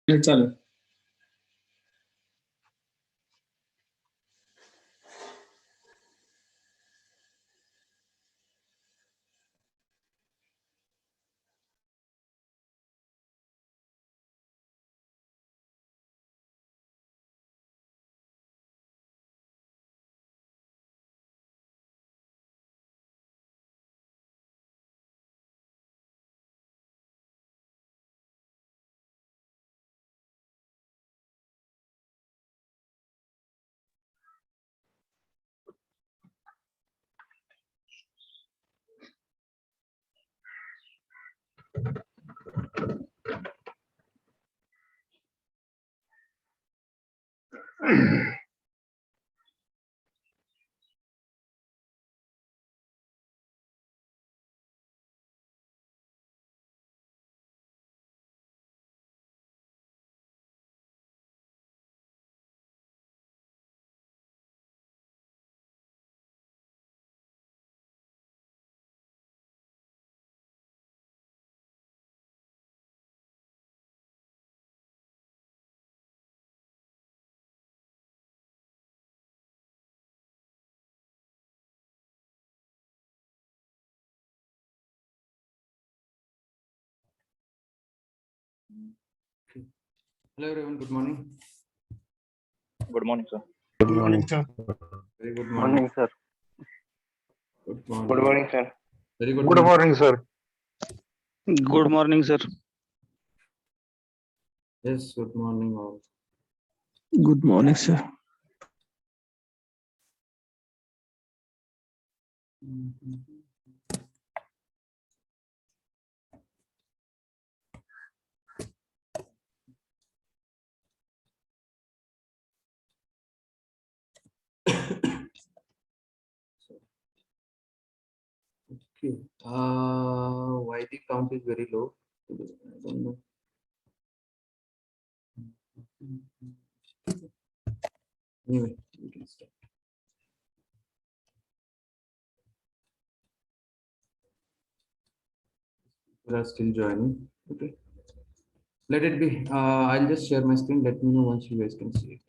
चालेल. Hello everyone, good morning. Good morning, sir. Good morning, sir. Very good morning. sir. Good morning. Good morning, sir. Very good Good morning. morning, sir. Good morning, sir. Yes, good morning all. Good morning, sir. Okay. Why the count is very low? I don't know. Anyway, we can start. People are still joining. Okay. Let it be. I'll just share my screen. Let me know once you guys can see it.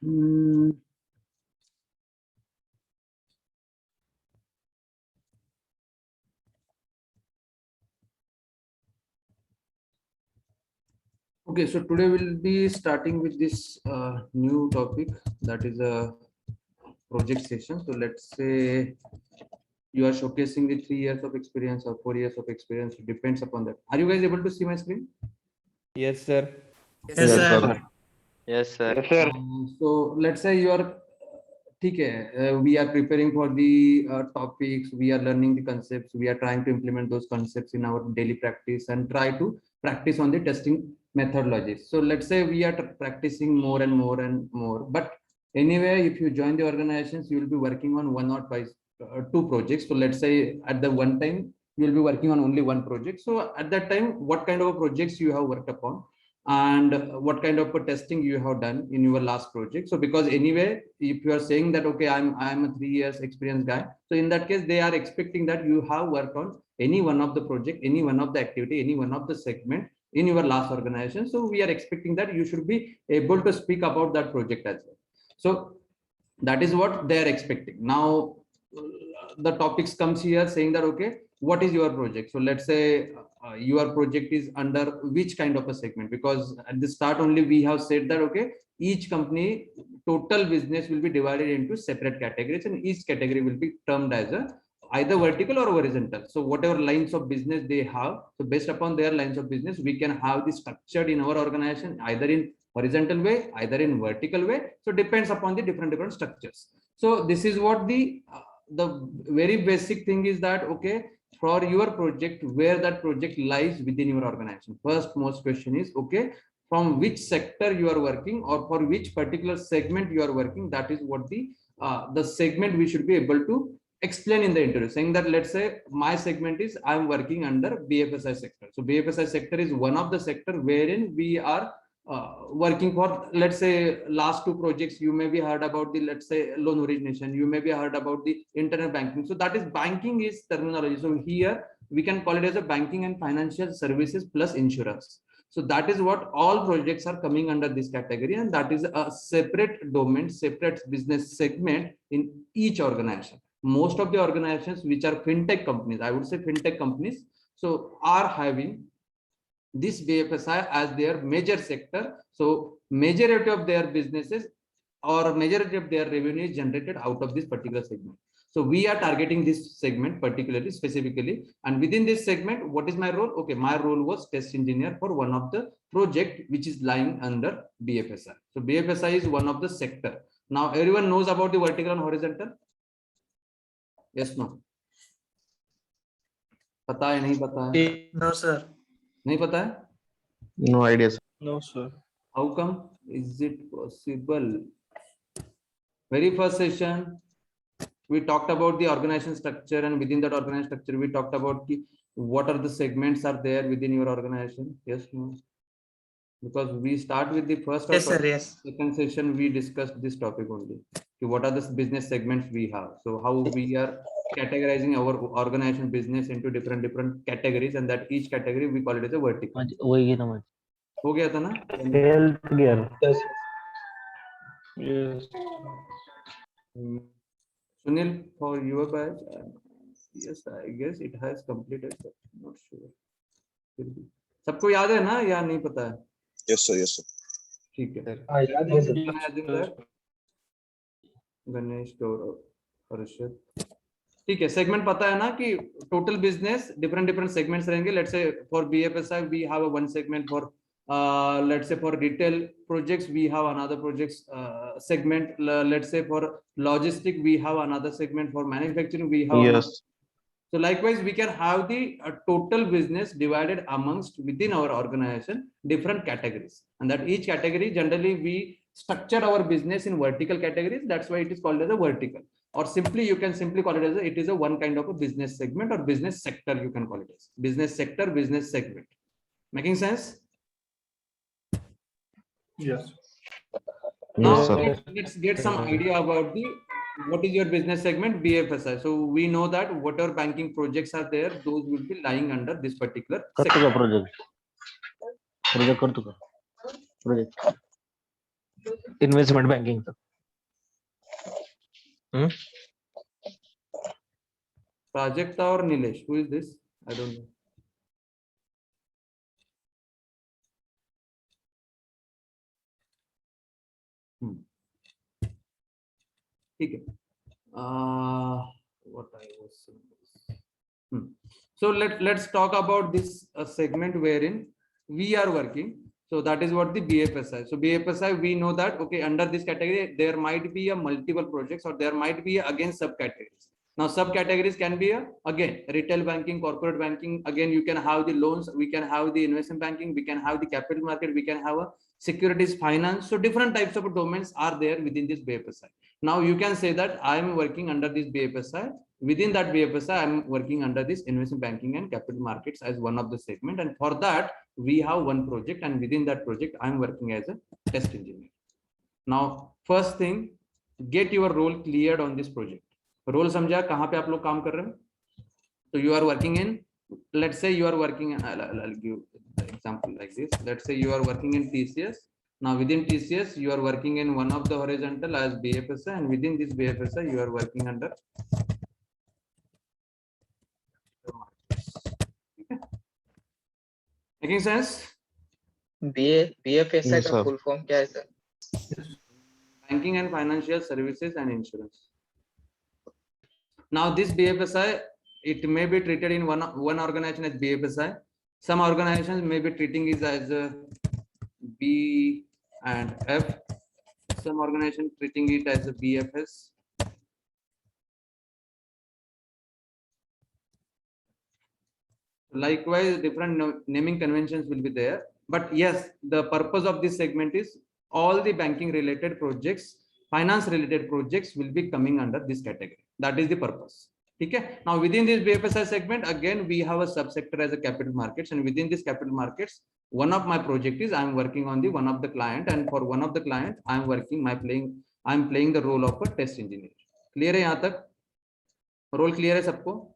Hmm. Okay, so today we'll be starting with this new topic, that is a project session. So let's say you are showcasing the 3 years of experience or 4 years of experience. It depends upon that. Are you guys able to see my screen? Yes, sir. Yes, sir. Yes, sir. Yes, sir. So let's say you are we are preparing for the topics, we are learning the concepts, we are trying to implement those concepts in our daily practice and try to practice on the testing methodologies. So let's say we are practicing more and more and more, but anyway, if you join the organizations, you will be working on one or twice, 2 projects. So let's say at the one time you will be working on only one project. So at that time, what kind of projects you have worked upon, and what kind of a testing you have done in your last project. So because anyway, if you are saying that, okay, I'm a 3 years experienced guy, so in that case, they are expecting that you have worked on any one of the project, any one of the activity, any one of the segment in your last organization. So we are expecting that you should be able to speak about that project as well. So that is what they are expecting. Now the topics comes here saying that, okay, what is your project? So let's say your project is under which kind of a segment, because at the start only we have said that, okay, each company total business will be divided into separate categories, and each category will be termed as a either vertical or horizontal. So whatever lines of business they have, so based upon their lines of business, we can have this structured in our organization either in horizontal way, either in vertical way. So depends upon the different structures. So this is what the very basic thing is that, okay, for your project, where that project lies within your organization. First most question is, okay, from which sector you are working, or for which particular segment you are working. That is what the segment we should be able to explain in the interview, saying that, let's say my segment is I'm working under BFSI sector. So BFSI sector is one of the sector wherein we are working for, let's say, last 2 projects. You may be heard about the, let's say, loan origination, you may be heard about the internet banking. So that is banking is terminology. So here we can call it as a banking and financial services plus insurance. So that is what all projects are coming under this category, and that is a separate domain, separate business segment in each organization. Most of the organizations which are fintech companies, I would say fintech companies, so are having this BFSI as their major sector. So majority of their businesses or majority of their revenue is generated out of this particular segment. So we are targeting this segment particularly, specifically, and within this segment, what is my role? Okay, my role was test engineer for one of the project which is lying under BFSI. So BFSI is one of the sector. Now everyone knows about the vertical and horizontal. Yes, no? पता है नहीं पता है? No, sir. नहीं पता है? No idea, sir. No, sir. How come? Is it possible? Very first session, we talked about the organization structure, and within that organization structure, we talked about what are the segments are there within your organization. Yes, no? Because we start with the first or Yes, sir. Yes. second session, we discussed this topic only. What are the business segments we have? So how we are categorizing our organization business into different categories, and that each category we call it as a vertical. हो गया था ना? Healthcare. Yes. Sunil, for your batch, yes, I guess it has completed, but not sure. सबको याद है ना, या नहीं पता है? Yes, sir. Yes, sir. ठीक है. गणेश, गौरव, हर्षद. ठीक है, सेगमेंट पता है ना कि टोटल बिजनेस डिफरेंट सेगमेंट्स रहेंगे. Let's say for BFSI we have a one segment. For let's say for retail projects we have another projects segment. Let's say for logistic we have another segment. For manufacturing we have Yes. So likewise we can have the total business divided amongst within our organization different categories, and that each category generally we structure our business in vertical categories. That's why it is called as a vertical, or simply you can simply call it as it is a one kind of a business segment or business sector. You can call it as business sector, business segment. Making sense? Yes. Now Yes, sir. let's get some idea about the what is your business segment, BFSI. So we know that whatever banking projects are there, those will be lying under this particular sector. Project. Investment banking. Prajakta or Nilesh? Who is this? I don't know. Okay. What I was saying. So let's talk about this segment wherein we are working. So that is what the BFSI. So BFSI, we know that, okay, under this category there might be a multiple projects, or there might be again subcategories. Now subcategories can be again retail banking, corporate banking. Again you can have the loans, we can have the investment banking, we can have the capital market, we can have a securities finance. So different types of domains are there within this BFSI. Now you can say that I am working under this BFSI Within that BFSI, I'm working under this investment banking and capital markets as one of the segment. And for that, we have one project, and within that project, I'm working as a test engineer. Now, first thing, get your role cleared on this project. Role समझा कहाँ पे आप लोग काम कर रहे हैं? So you are working in, let's say you are working, I'll give the example like this. Let's say you are working in TCS. Now within TCS, you are working in one of the horizontal as BFSI, and within this BFSI, you are working under. Okay. Making sense? BFSI Yes, का sir. full form क्या है sir? Banking and financial services and insurance. Now this BFSI, it may be treated in one organization as BFSI. Some organizations may be treating it as a B and F. Some organization treating it as a BFS. Likewise, different naming conventions will be there. But yes, the purpose of this segment is all the banking related projects, finance related projects will be coming under this category. That is the purpose. Okay. Now within this BFSI segment, again, we have a subsector as a capital markets, and within this capital markets, one of my project is I'm working on the one of the client, and for one of the client, I'm playing the role of a test engineer. Clear है यहाँ तक? Role clear है सबको?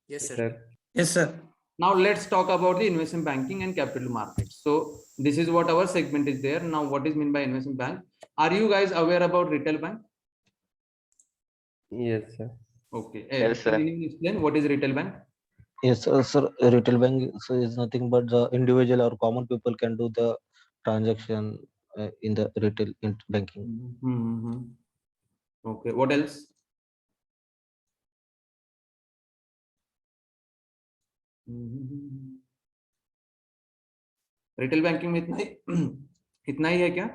Yes, sir. Yes, sir. Now let's talk about the investment banking and capital markets. So this is what our segment is there. Now what is meant by investment bank? Are you guys aware about retail bank? Yes, sir. Okay. Yes, sir. Can you explain what is retail bank? Yes, sir. Retail bank is nothing but the individual or common people can do the transaction in the retail banking. Okay. What else? Retail banking में इतना ही है क्या?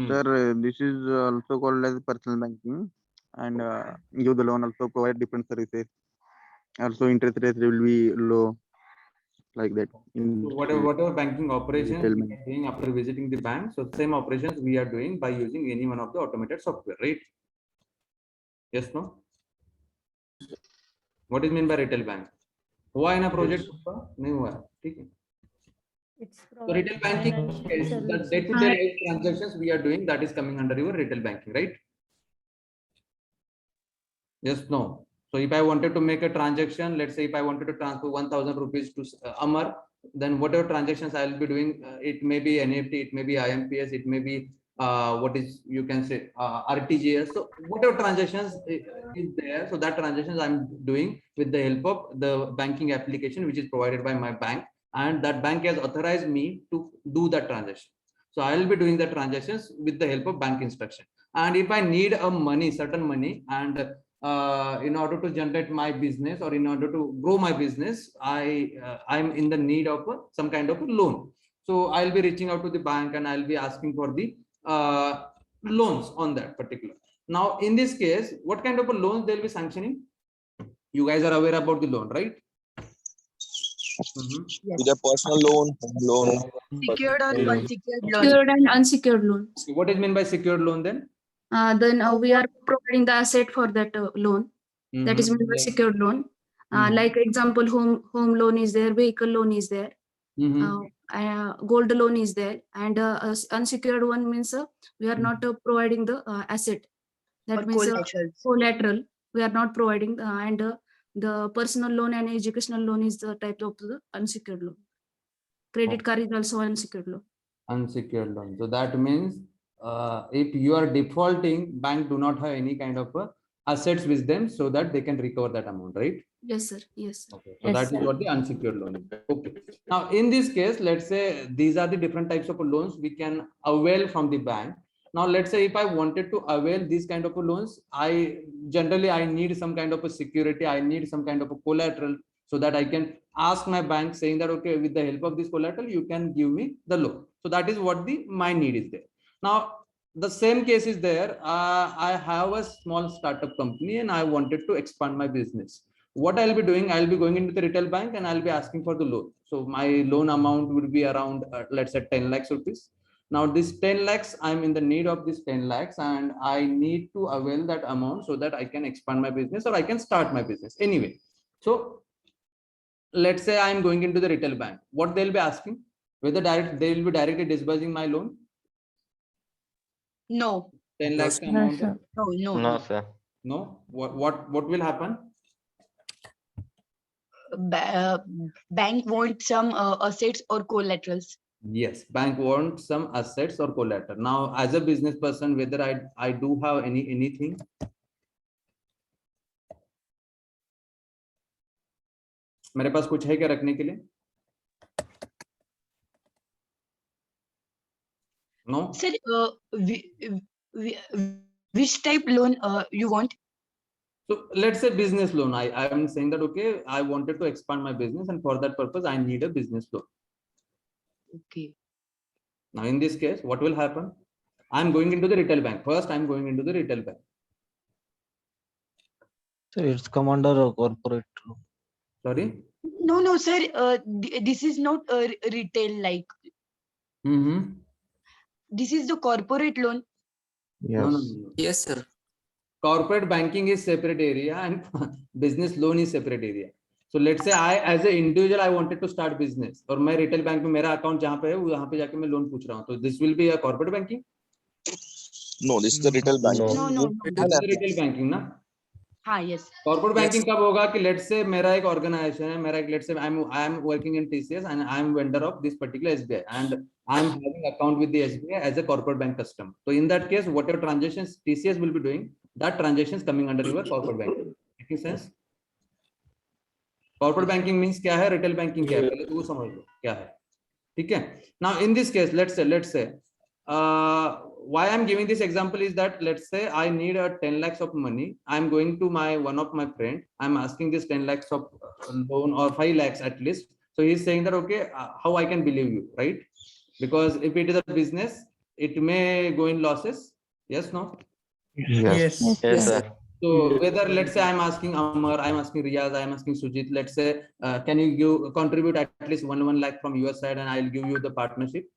Sir, this is also called as personal banking, and give the loan, also provide different services. Also, interest rate will be low, like that. So whatever banking operations Retail we bank. are doing after visiting the bank, so same operations we are doing by using any one of the automated software, right? Yes, no? What is meant by retail bank? हुआ है ना project? नहीं हुआ है, ठीक है? So retail banking, the day-to-day life transactions we are doing, that is coming under your retail banking, right? Yes, no. So if I wanted to make a transaction, let's say if I wanted to transfer 1,000 rupees to Amar, then whatever transactions I will be doing, it may be NEFT, it may be IMPS, it may be what is, you can say RTGS. So whatever transactions is there, so that transactions I'm doing with the help of the banking application which is provided by my bank, and that bank has authorized me to do that transaction. So I will be doing the transactions with the help of bank instruction. And if I need a money, certain money, and in order to generate my business or in order to grow my business, I'm in the need of some kind of a loan. So I'll be reaching out to the bank and I'll be asking for the loans on that particular. Now, in this case, what kind of a loans they'll be sanctioning? You guys are aware about the loan, right? Either personal loan, home loan, Secured or unsecured loan. Secured and unsecured loans. What is meant by secured loan then? Then we are providing the asset for that loan. That is meant by secured loan. Like example, home loan is there, vehicle loan is there, gold loan is there, and unsecured one means we are not providing the asset. That Or means collaterals. collateral. We are not providing, and the personal loan and educational loan is the type of the unsecured loan. Credit card is also unsecured loan. Unsecured loan. So that means if you are defaulting, bank do not have any kind of assets with them so that they can recover that amount, right? Yes, sir. Yes. Okay. So that is what the unsecured loan is. Okay. Now, in this case, let's say these are the different types of loans we can avail from the bank. Now, let's say if I wanted to avail these kind of loans, I need some kind of a security. I need some kind of a collateral so that I can ask my bank saying that, okay, with the help of this collateral, you can give me the loan. So that is what my need is there. Now, the same case is there. I have a small startup company and I wanted to expand my business. what I'll be doing, I'll be going into the retail bank and I'll be asking for the loan. So my loan amount would be around, let's say 10 lakhs rupees. Now this 10 lakhs, I'm in the need of this 10 lakhs and I need to avail that amount so that I can expand my business or I can start my business anyway. So let's say I'm going into the retail bank. What they'll be asking, whether they will be directly disbursing my loan. No. 10 lakhs No, amount. No, sir. No. What will happen? Bank wants some assets or collaterals. Yes, bank wants some assets or collateral. Now, as a business person, whether I do have anything. मेरे पास कुछ है क्या रखने के लिए? No. Sir, which type loan you want? So let's say business loan. I am saying that okay, I wanted to expand my business, and for that purpose, I need a business loan. Okay. Now, in this case, what will happen? I'm going into the retail bank. First, I'm going into the retail bank. So it's come under a corporate loan. Sorry. No, sir. This is not retail like. This is the corporate loan. Yes. No. Yes, sir. Corporate banking is separate area and business loan is separate area. So let's say I as an individual I wanted to start business और मैं retail bank में मेरा account जहाँ पे है वहाँ पे जाके मैं loan पूछ रहा हूँ, तो this will be a corporate banking? No, this is the retail banking. No. This is retail banking ना? हाँ, yes. Corporate banking कब होगा कि let's say मेरा एक organization है, मेरा एक let's say I'm working in TCS and I'm vendor of this particular SBI and I'm having account with the SBI as a corporate bank customer. So in that case, whatever transactions TCS will be doing, that transactions coming under your corporate banking. Making sense? Corporate banking means क्या है, retail banking क्या है, पहले तो वो समझ लो क्या है, ठीक है? Now in this case, let's say, why I'm giving this example is that let's say I need a 10 lakhs of money. I'm going to one of my friend. I'm asking this 10 lakhs of loan or 5 lakhs at least. So he's saying that okay, how I can believe you, right? Because if it is a business, it may go in losses. Yes, no? Yes. Yes, sir. So whether let's say I'm asking Amar, I'm asking Riyaz, I'm asking Sujit, let's say, can you contribute at least 1 lakh from your side and I'll give you the partnership.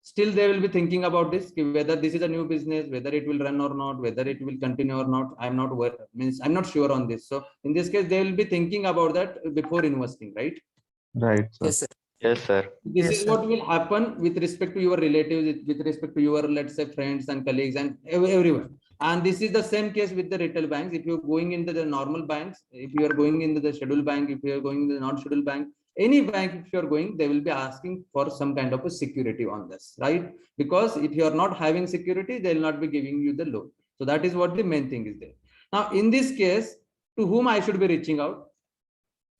Still they will be thinking about this, whether this is a new business, whether it will run or not, whether it will continue or not. I'm not sure on this. So in this case, they will be thinking about that before investing, right? Right. Sir. Yes, sir. Yes, sir. This Yes, is sir. what will happen with respect to your relatives, with respect to your, let's say, friends and colleagues and everyone. And this is the same case with the retail banks. If you're going into the normal banks, if you are going into the scheduled bank, if you are going into the non-scheduled bank, any bank, if you're going, they will be asking for some kind of a security on this, right? Because if you are not having security, they will not be giving you the loan. So that is what the main thing is there. Now, in this case, to whom I should be reaching out?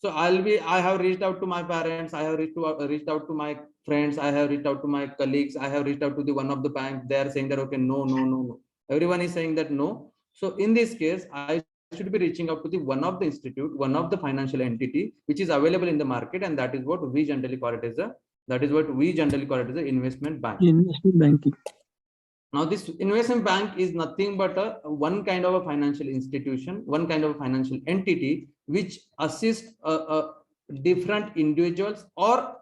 So I have reached out to my parents, I have reached out to my friends, I have reached out to my colleagues, I have reached out to the one of the bank. They are saying that, okay, no. Everyone is saying that no. So in this case, I should be reaching out to the one of the institute, one of the financial entity, which is available in the market. And that is what we generally call it as the investment bank. Investment banking. Now, this investment bank is nothing but one kind of a financial institution, one kind of a financial entity, which assists different individuals or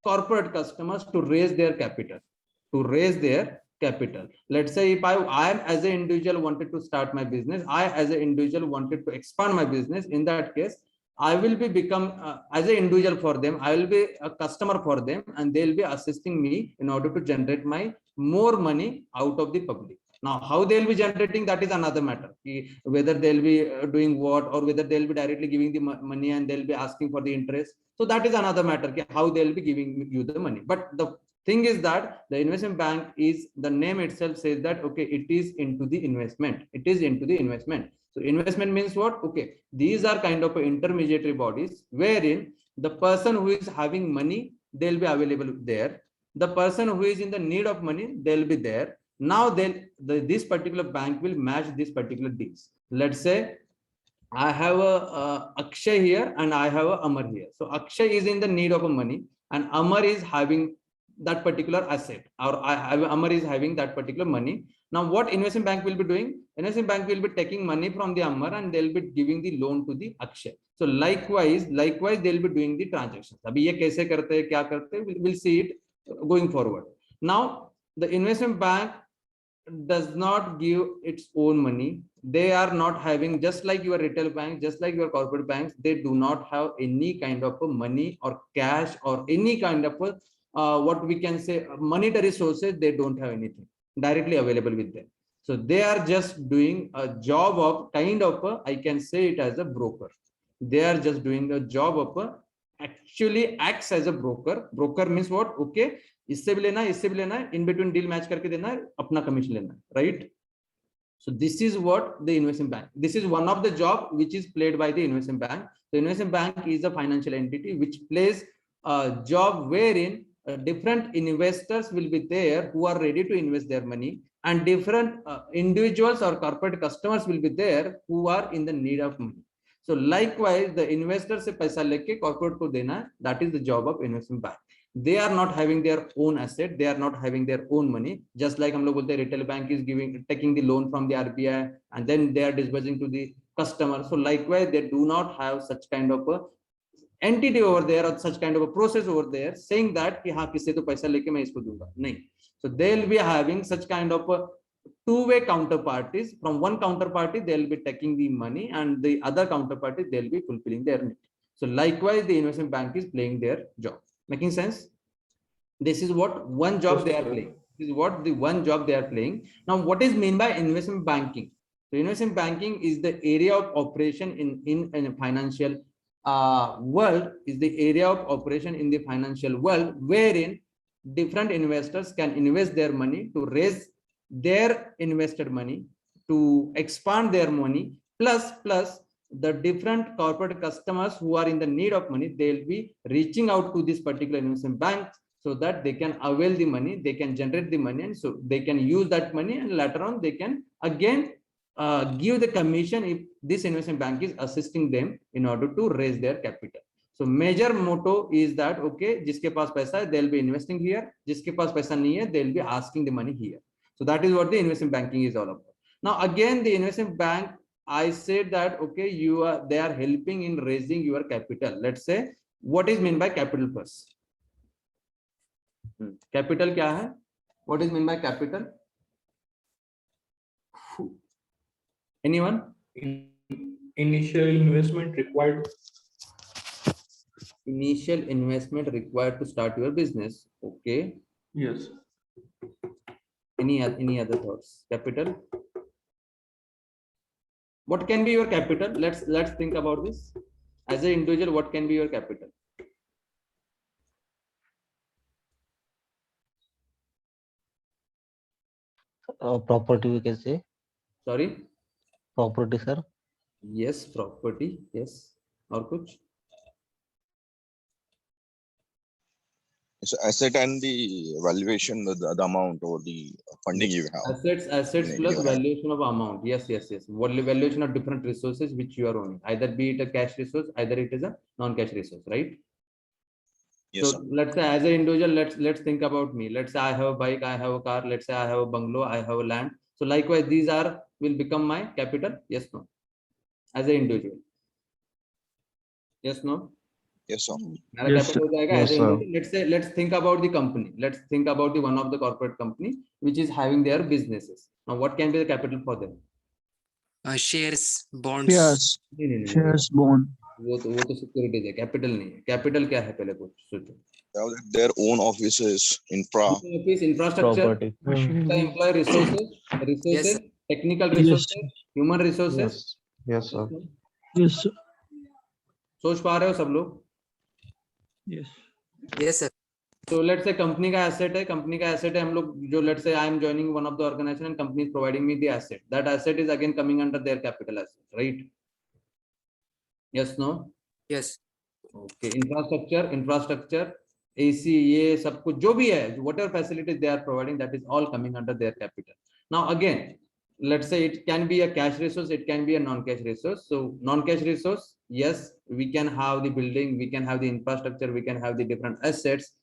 corporate customers to raise their capital, Let's say if I am as an individual wanted to start my business, I as an individual wanted to expand my business. In that case, I will be become as an individual for them. I will be a customer for them, and they will be assisting me in order to generate my more money out of the public. Now, how they will be generating, that is another matter. Whether they'll be doing what, or whether they'll be directly giving the money and they'll be asking for the interest. So that is another matter, how they'll be giving you the money. But the thing is that the investment bank is, the name itself says that, okay, it is into the investment. So investment means what? Okay, these are kind of intermediary bodies wherein the person who is having money, they'll be available there. The person who is in the need of money, they'll be there. Now this particular bank will match these particular deals. Let's say I have a Akshay here and I have a Amar here. So Akshay is in the need of money and Amar is having that particular asset, or Amar is having that particular money. Now what investment bank will be doing? Investment bank will be taking money from the Amar and they'll be giving the loan to the Akshay. So likewise they'll be doing the transactions. Abhi ye kaise karte hai, kya karte hai, we'll see it going forward. Now the investment bank does not give its own money. They are not having, just like your retail bank, just like your corporate banks, they do not have any kind of money or cash or any kind of what we can say monetary sources. They don't have anything directly available with them. So they are just doing a job of kind of I can say it as a broker. They are just doing a job of actually acts as a broker. Broker means what? Okay, इससे भी लेना है, इससे भी लेना है, in between deal match करके देना है, अपना commission लेना है, right? So this is what the investment bank. This is one of the job which is played by the investment bank. The investment bank is a financial entity which plays a job wherein different investors will be there who are ready to invest their money, and different individuals or corporate customers will be there who are in the need of money. So likewise, the investors से पैसा लेके corporate को देना है, that is the job of investment bank. They are not having their own asset, they are not having their own money. Just like हम लोग बोलते हैं retail bank is taking the loan from the RBI and then they are disbursing to the customer. So likewise, they do not have such kind of a entity over there or such kind of a process over there saying that कि हाँ किससे तो पैसा लेके मैं इसको दूंगा, नहीं. So they will be having such kind of a two-way counterparties. From one counterparty they will be taking the money and the other counterparty they will be fulfilling their need. So likewise, the investment bank is playing their job. Making sense? This is what one job they are playing. This is what the one job they are playing. Now, what is meant by investment banking? So investment banking is the area of operation in a financial world, is the area of operation in the financial world wherein different investors can invest their money to raise their invested money, to expand their money, plus the different corporate customers who are in the need of money, they'll be reaching out to this particular investment bank so that they can avail the money, they can generate the money, and so they can use that money, and later on they can again give the commission if this investment bank is assisting them in order to raise their capital. So major motto is that okay, जिसके पास पैसा है they'll be investing here, जिसके पास पैसा नहीं है they'll be asking the money here. So that is what the investment banking is all about. Now again, the investment bank, I said that okay, they are helping in raising your capital. Let's say what is meant by capital first. Capital क्या है? What is meant by capital? Anyone? Initial investment required. Initial investment required to start your business. Okay. Yes. Any other thoughts? Capital. What can be your capital? Let's think about this. As an individual, what can be your capital? Property, we can say. Sorry. Property, sir. Yes, property. Yes. और कुछ? So asset and the valuation, the amount or the funding you have. Assets plus valuation of amount. Yes. What valuation of different resources which you are owning, either be it a cash resource, either it is a non-cash resource, right? Yes, so let's say as an individual, let's think about me. Let's say I have a bike, I have a car. Let's say I have a bungalow, I have a land. So likewise, these will become my capital. Yes, no. As an individual. Yes, no. Yes, sir. Yes, sir. Let's think about the company. Let's think about the one of the corporate company which is having their businesses. Now, what can be the capital for them? Shares, bonds. Shares. Shares, bond. वो तो securities है, capital नहीं है. Capital क्या है पहले कुछ सोचो. Their own offices, infrastructure, employee resources, technical resources, human resources. Yes, sir. Yes, sir. सोच पा रहे हो सब लोग? Yes. Yes, sir. So let's say company का एसेट है, हम लोग जो let's say I am joining one of the organization and company is providing me the asset. That asset is again coming under their capital asset, right? Yes, no? Yes. Okay. Infrastructure, AC, ये सब कुछ जो भी है, whatever facilities they are providing, that is all coming under their capital. Now again, let's say it can be a cash resource, it can be a non-cash resource. So non-cash resource, yes, we can have the building, we can have the infrastructure, we can have the different assets.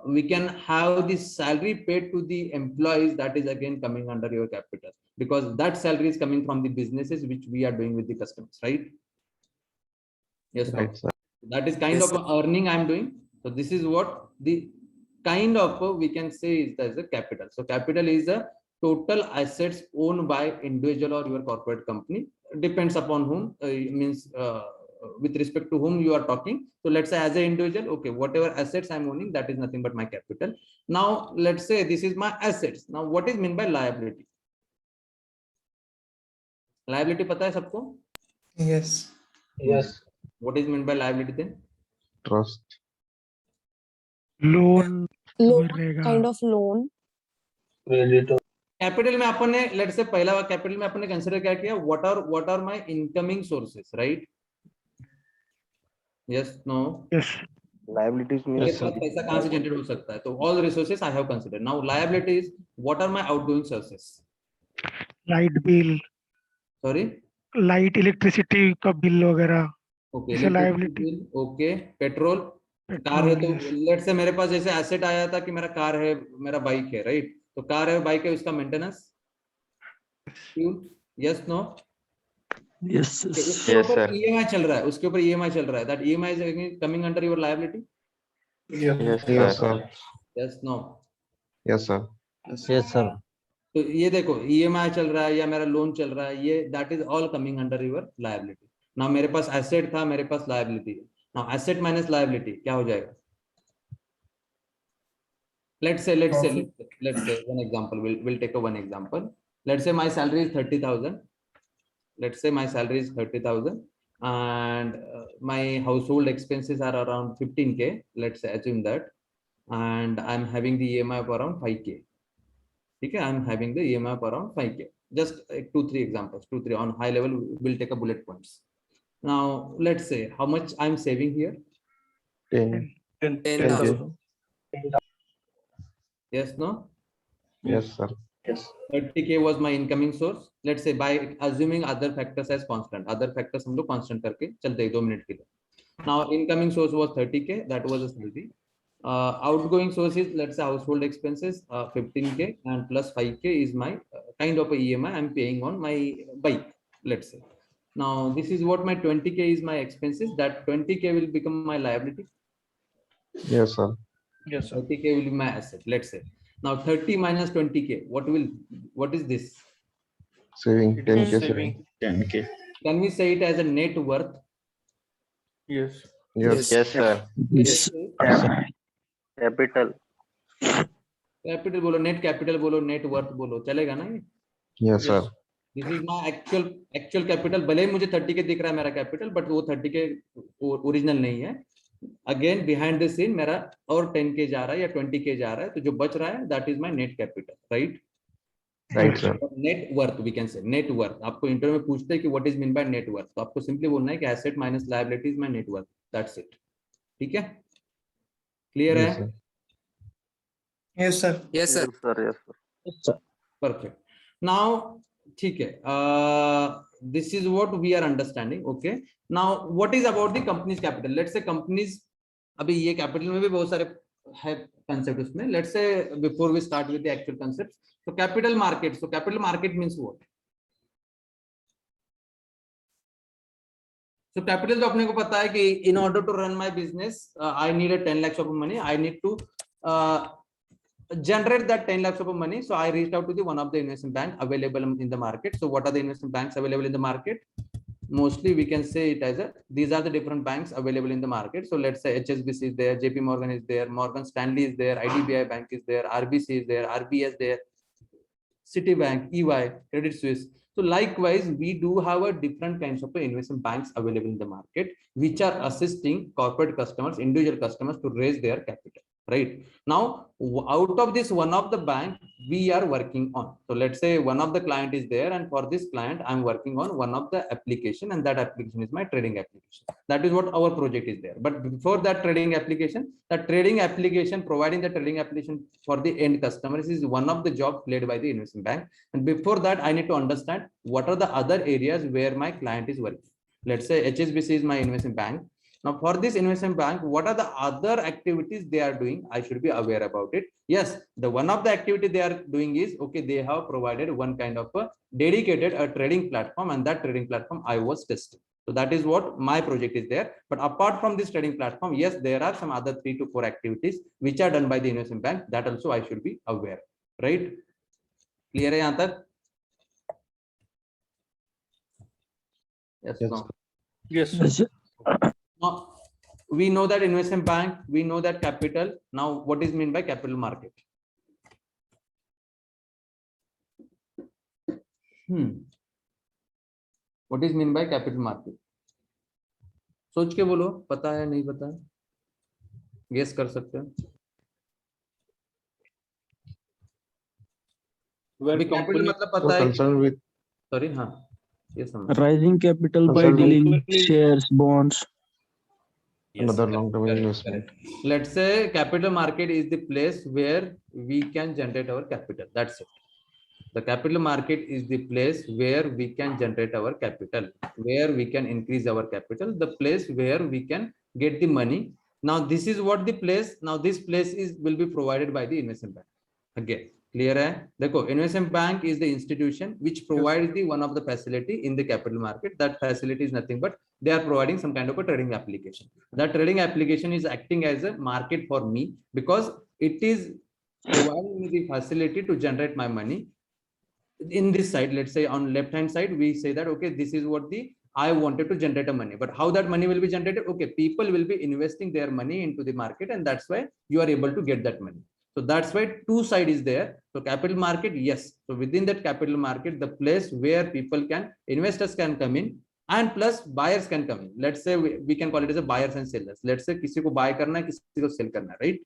we can have the salary paid to the employees, that is again coming under your capital, because that salary is coming from the businesses which we are doing with the customers, right? Yes, no? Right, sir. That is kind Yes, of earning I'm doing. So this is what the kind of we can say is as a capital. So capital is a total assets owned by individual or your corporate company, depends upon whom, means with respect to whom you are talking. So let's say as an individual, okay, whatever assets I'm owning, that is nothing but my capital. Now let's say this is my assets. Now what is meant by liability? Liability pata hai sabko? Yes. Yes. What is meant by liability then? Trust. Loan. Kind of loan. Creditor. Capital में अपन ने let's say पहला capital में अपन ने consider क्या किया, what are my incoming sources, right? Yes, no? Yes. Liabilities मेरे means पास पैसा कहां से जनरेट हो सकता है, तो all resources I have considered. Now liability is what are my outgoing sources. Light bill. Sorry, Light electricity का bill वगैरह. Okay, It's a liability. Okay, petrol, car है, तो Yes. लेट्स से मेरे पास जैसे एसेट आया था कि मेरा कार है, मेरा बाइक है, राइट? तो कार है, बाइक है, उसका maintenance, fuel, yes, no? Yes. उसके Yes, ऊपर sir. ईएमआई चल रहा है, उसके ऊपर ईएमआई चल रहा है, that EMI is coming under your liability. Yes, Yes, sir. sir. Yes, no? Yes, sir. Yes, sir. तो ये देखो, ईएमआई चल रहा है या मेरा लोन चल रहा है, ये that is all coming under your liability. Now मेरे पास एसेट था, मेरे पास लायबिलिटी है. नाउ एसेट माइनस लायबिलिटी क्या हो जाएगा? let's say one example, we'll take a one example. Let's say my salary is 30,000. Let's say my salary is 30,000 and my household expenses are around 15k, let's say, assume that, and I'm having the EMI of around 5k. Okay, I'm having the EMI of around 5k. Just 2-3 examples, 2-3 on high level, we'll take a bullet points. Now let's say how much I'm saving here. 10. 10,000. Yes, no? Yes, sir. 30k was my incoming source. Let's say by assuming other factors as constant. Other factors हम लोग constant करके चलते हैं 2 minute के लिए. Now incoming source was 30k. That was a salary. Outgoing source is, let's say, household expenses 15k and plus 5k is my kind of a EMI I'm paying on my bike. Let's say. Now this is what my 20k is my expenses. That 20k will become my liability. Yes, sir. Yes, sir. 30k will be my asset. Let's say. Now 30 minus 20k. What is this? Saving 10k. Saving 10k. Can we say it as a net worth? Yes. Yes. Yes, sir. Yes. Capital. Capital बोलो, net capital बोलो, net worth बोलो, चलेगा ना ये? Yes, sir. This is my actual capital. भले ही मुझे 30 के दिख रहा है मेरा कैपिटल, बट वो 30 के ओरिजिनल नहीं है. अगेन बिहाइंड द सीन मेरा और 10k जा रहा है या 20k जा रहा है, तो जो बच रहा है that is my net capital, right? Right, sir. Net worth we can say. Net worth आपको इंटरव्यू में पूछते हैं कि what is mean by net worth, तो आपको सिंपली बोलना है कि asset minus liability is my net worth. That's it. ठीक है? क्लियर Yes, है? sir. Yes, sir. Yes, sir. Yes, sir. Perfect. Now ठीक है, this is what we are understanding. Okay, now what is about the company's capital? Let's say companies, अभी ये capital में भी बहुत सारे है concept उसमें. Let's say before we start with the actual concepts, so capital market. So capital market means what? So capital तो अपने को पता है कि in order to run my business, I need a 10 lakhs of money. I need to generate that 10 lakhs of money. So I reached out to the one of the investment bank available in the market. So what are the investment banks available in the market? Mostly we can say it as these are the different banks available in the market. So let's say HSBC is there, JP Morgan is there, Morgan Stanley is there, IDBI Bank is there, RBC is there, RBS there, Citibank, EY, Credit Suisse. So likewise, we do have a different kinds of investment banks available in the market, which are assisting corporate customers, individual customers to raise their capital. Right now, out of this one of the bank we are working on. So let's say one of the client is there, and for this client I'm working on one of the application, and that application is my trading application. That is what our project is there. But before that trading application, providing the trading application for the end customers is one of the jobs played by the investment bank. And before that, I need to understand what are the other areas where my client is working. Let's say HSBC is my investment bank. Now for this investment bank, what are the other activities they are doing? I should be aware about it. Yes, the one of the activity they are doing is, okay, they have provided one kind of a dedicated trading platform, and that trading platform I was testing. So that is what my project is there. But apart from this trading platform, yes, there are some other 3 to 4 activities which are done by the investment bank. That also I should be aware, right? Clear hai yahan tak? Yes. Yes. No? Yes. Now, we know that investment bank, we know that capital. Now, what is meant by capital market? What is meant by capital market? सोच के बोलो, पता है नहीं पता है, guess कर सकते हैं. अभी capital मतलब पता है. Concerned with Sorry, हाँ, ये समझ. Rising capital by Concerned with- dealing shares, bonds. another Yes, long-term correct, investment. correct. Let's say capital market is the place where we can generate our capital. That's it. The capital market is the place where we can generate our capital, where we can increase our capital, the place where we can get the money. Now, this is what the place. Now, this place will be provided by the investment bank. Again, clear hai? Dekho, investment bank is the institution which provides the one of the facility in the capital market. That facility is nothing but they are providing some kind of a trading application. That trading application is acting as a market for me because it is providing me the facility to generate my money. In this side, let's say on left hand side, we say that, okay, this is what I wanted to generate a money, but how that money will be generated? Okay, people will be investing their money into the market, and that's why you are able to get that money. So that's why two side is there. So capital market, yes. So within that capital market, the place where people investors can come in, and plus buyers can come in. Let's say we can call it as a buyers and sellers. Let's say किसी को buy करना है, किसी को sell करना है, right?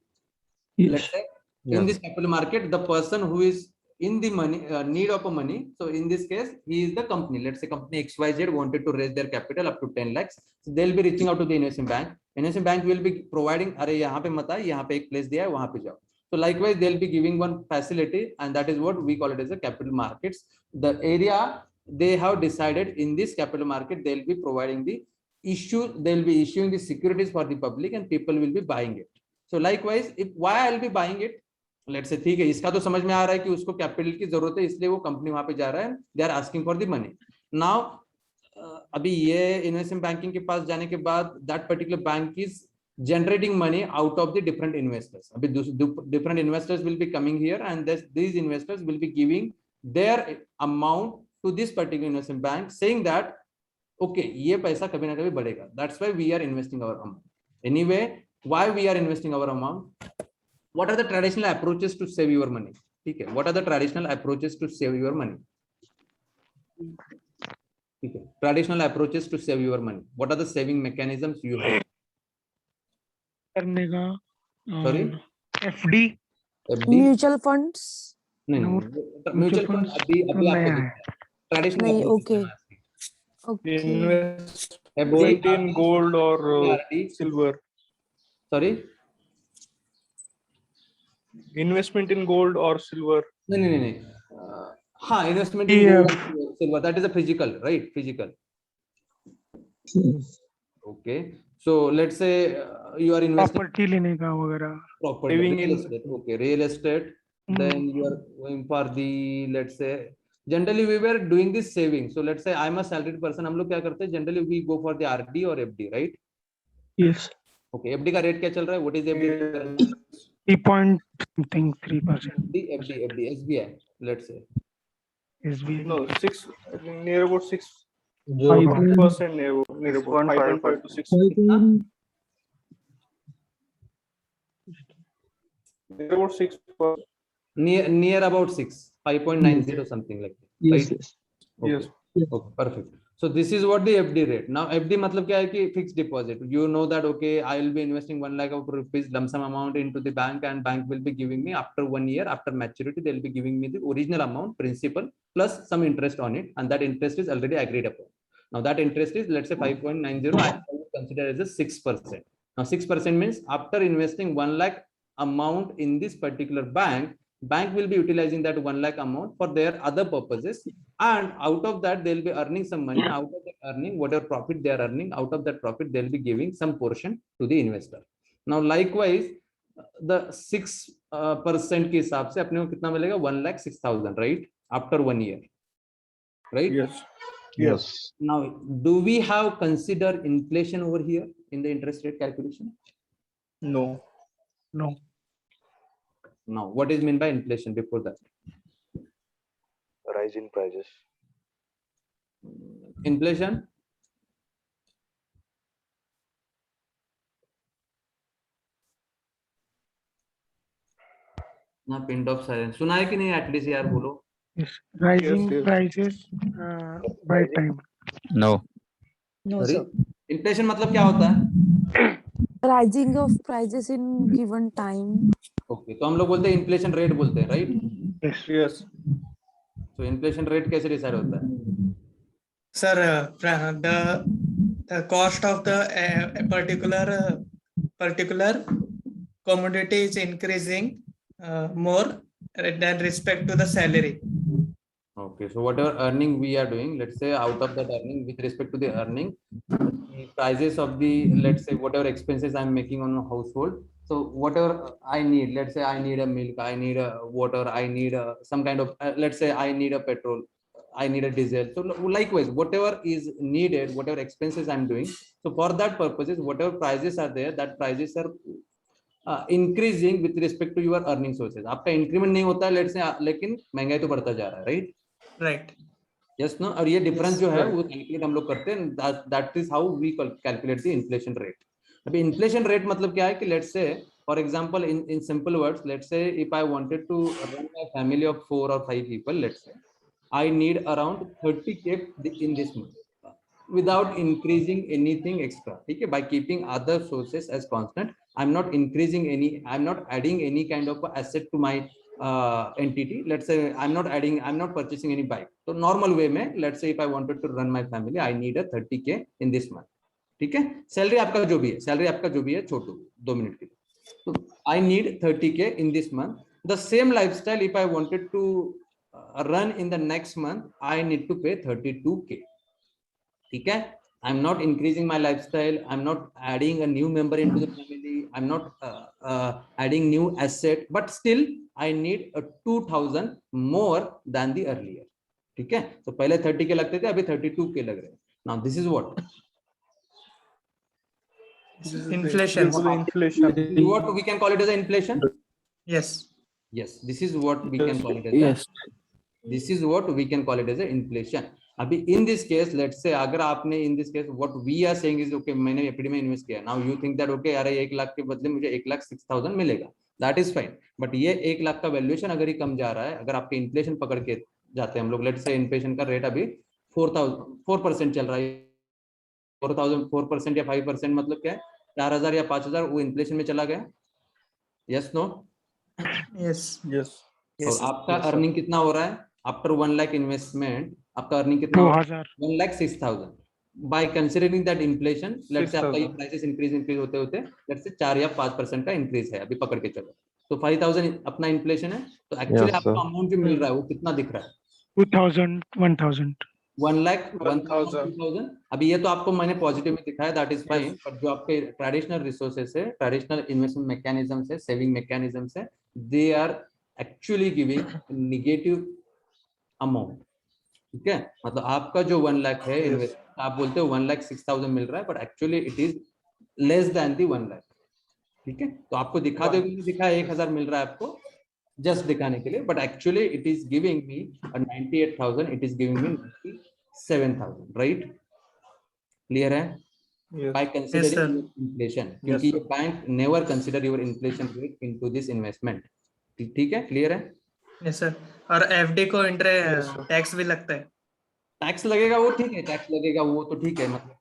Yes. Let's say in this capital market, the person who is in the money need of a money. So in this case, he is the company. Let's say company XYZ wanted to raise their capital up to 10 lakhs. So they'll be reaching out to the investment bank. Investment bank will be providing, अरे यहाँ पे मत आए, यहाँ पे एक place दिया है, वहाँ पे जाओ. So likewise, they'll be giving one facility, and that is what we call it as a capital markets. The area they have decided in this capital market, they'll be providing the issue, they'll be issuing the securities for the public, and people will be buying it. So likewise, if why I'll be buying it, let's say ठीक है, इसका तो समझ में आ रहा है कि उसको कैपिटल की जरूरत है, इसलिए वो कंपनी वहां पे जा रहा है, they are asking for the money. Now अभी ये इन्वेस्टमेंट बैंकिंग के पास जाने के बाद that particular bank is generating money out of the different investors. अभी different investors will be coming here, and these investors will be giving their amount to this particular investment bank, saying that okay, ये पैसा कभी ना कभी बढ़ेगा. That's why we are investing our amount. Anyway, why we are investing our amount? What are the traditional approaches to save your money? Okay, what are the traditional approaches to save your money? Okay, traditional approaches to save your money. What are the saving mechanisms you have? करने का Sorry? FD mutual funds नहीं, mutual fund अभी आपको traditional नहीं. Okay okay Invest in gold or silver. Sorry? Investment in gold or silver. नहीं. हाँ, investment in gold or silver. That is a physical, right? Physical. Okay. So let's say you are investing. Property लेने का वगैरह. Property, real estate. Okay, real estate. Then you are going for the, let's say, generally we were doing this saving. So let's say I'm a salaried person. हम लोग क्या करते हैं? Generally we go for the RD or FD, right? Yes. Okay, FD का rate क्या चल रहा है? What is FD? 3.3%. FD, SBI, let's say. SBI. No, near about 6%, near about 5.5 to 6. Near about 6%. Near about 6, 5.90 something like that. Yes, right? yes. Okay. Yes. Okay, perfect. So this is what the FD rate. Now FD मतलब क्या है कि fixed deposit. You know that okay, I will be investing 1 lakh of rupees lump sum amount into the bank, and bank will be giving me after 1 year, after maturity, they will be giving me the original amount, principal plus some interest on it, and that interest is already agreed upon. Now that interest is, let's say 5.90. I will consider as a 6%. Now 6% means after investing 1 lakh amount in this particular bank will be utilizing that 1 lakh amount for their other purposes, and out of that they'll be earning some money. Out of that earning, whatever profit they are earning, out of that profit they'll be giving some portion to the investor. Now likewise the 6% के हिसाब से अपने को कितना मिलेगा? 1,06,000, right? After 1 year, right? Yes. Yes. Now, do we have consider inflation over here in the interest rate calculation? No. No. Now, what is meant by inflation before that? Rise in prices. Inflation? ना पिंड of silence सुना है कि नहीं? At least यार बोलो. Yes. Rising yes. prices by time. No. No, Sorry? sir. Inflation मतलब क्या होता है? Rising of prices in given time. Okay, तो हम लोग बोलते हैं इन्फ्लेशन रेट बोलते हैं, राइट? Yes. Yes. तो इन्फ्लेशन रेट कैसे डिसाइड होता है? Sir, the cost of the particular commodity is increasing more than respect to the salary. Okay, so whatever earning we are doing, let's say out of that earning, with respect to the earning, the prices of the, let's say whatever expenses I'm making on a household, so whatever I need, let's say I need a milk, I need a water, I need a, some kind of, let's say I need a petrol, I need a diesel. So likewise, whatever is needed, whatever expenses I'm doing, so for that purposes, whatever prices are there, that prices are increasing with respect to your earning sources. आपका increment नहीं होता है, let's say, लेकिन महंगाई तो बढ़ता जा रहा है, right? Right. Yes, no, और ये डिफरेंस Yes, जो है right. वो कैलकुलेट हम लोग करते हैं. That is how we calculate the inflation rate. अभी inflation rate मतलब क्या है कि let's say, for example, in simple words, let's say if I wanted to run a family of 4 or 5 people, let's say, I need around 30K in this month without increasing anything extra. Okay, by keeping other sources as constant, I'm not increasing any, I'm not adding any kind of asset to my entity. Let's say I'm not purchasing any bike. So normal way में, let's say if I wanted to run my family, I need a 30K in this month. ठीक है, salary आपका जो भी है, छोटू 2 minute के लिए. So I need 30K in this month. The same lifestyle, if I wanted to run in the next month, I need to pay 32K. ठीक है, I'm not increasing my lifestyle, I'm not adding a new member into the family, I'm not adding new asset, but still I need a 2,000 more than the earlier. ठीक है, तो पहले 30K लगते थे, अभी 32K लग रहे हैं. Now this is what? Inflation. Inflation. What we can call it as inflation? Yes. Yes, this is what we can call it as. This is what we can call it as a inflation. अभी in this case, let's say अगर आपने in this case, what we are saying is okay, मैंने FD में invest किया. Now you think that okay, यार 1 लाख के बदले मुझे 1,06,000 मिलेगा. That is fine. But ये 1 लाख का वैल्यूएशन अगर ही कम जा रहा है, अगर आपके इन्फ्लेशन पकड़ के जाते हैं हम लोग, let's say इन्फ्लेशन का रेट अभी 4% चल रहा है. 4% या 5% मतलब क्या है? 4,000 या 5,000 वो इन्फ्लेशन में चला गया. Yes, no? Yes. Yes. और आपका अर्निंग कितना हो रहा है? आफ्टर 1 लाख इन्वेस्टमेंट आपका अर्निंग कितना हो रहा है? 1,06,000. By considering that inflation, let's say आपका ये प्राइसेस इंक्रीज होते होते let's say 4 या 5% का इंक्रीज है, अभी पकड़ के चलो, तो 5,000 अपना इन्फ्लेशन है. तो एक्चुअली आपको अमाउंट जो मिल रहा है वो कितना दिख रहा है? 2,000, 1,000. 1 लाख 1,000. अभी ये तो आपको मैंने पॉजिटिव में दिखाया, दैट इज फाइन. बट जो आपके ट्रेडिशनल रिसोर्सेस है, ट्रेडिशनल इन्वेस्टमेंट मैकेनिज्म है, सेविंग मैकेनिज्म है, they are actually giving negative amount. ठीक है, मतलब आपका जो 1 लाख है इन्वेस्ट, आप बोलते हो 1,06,000 मिल रहा है, but actually it is less than the 1 lakh. ठीक है, तो आपको दिखा दो, दिखा 1,000 मिल रहा है आपको जस्ट दिखाने के लिए, but actually it is giving me 98,000, it is giving me 97,000, right? Clear है? By considering inflation, क्योंकि ये bank never consider your inflation rate into this investment. ठीक है, क्लियर है? Yes sir. और एफडी को टैक्स भी लगता है. टैक्स लगेगा, वो ठीक है, टैक्स लगेगा वो तो ठीक है, मतलब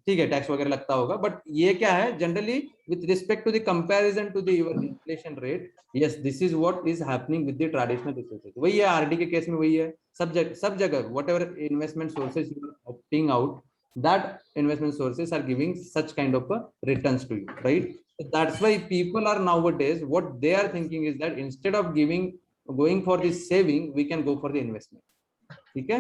ठीक है, टैक्स वगैरह लगता होगा. बट ये क्या है, generally with respect to the comparison to the your inflation rate, yes, this is what is happening with the traditional resources. वही है आरडी के केस में, वही है सब जगह whatever investment sources you are opting out, that investment sources are giving such kind of returns to you, right? So that's why people are nowadays, what they are thinking is that instead of going for the saving, we can go for the investment. ठीक है,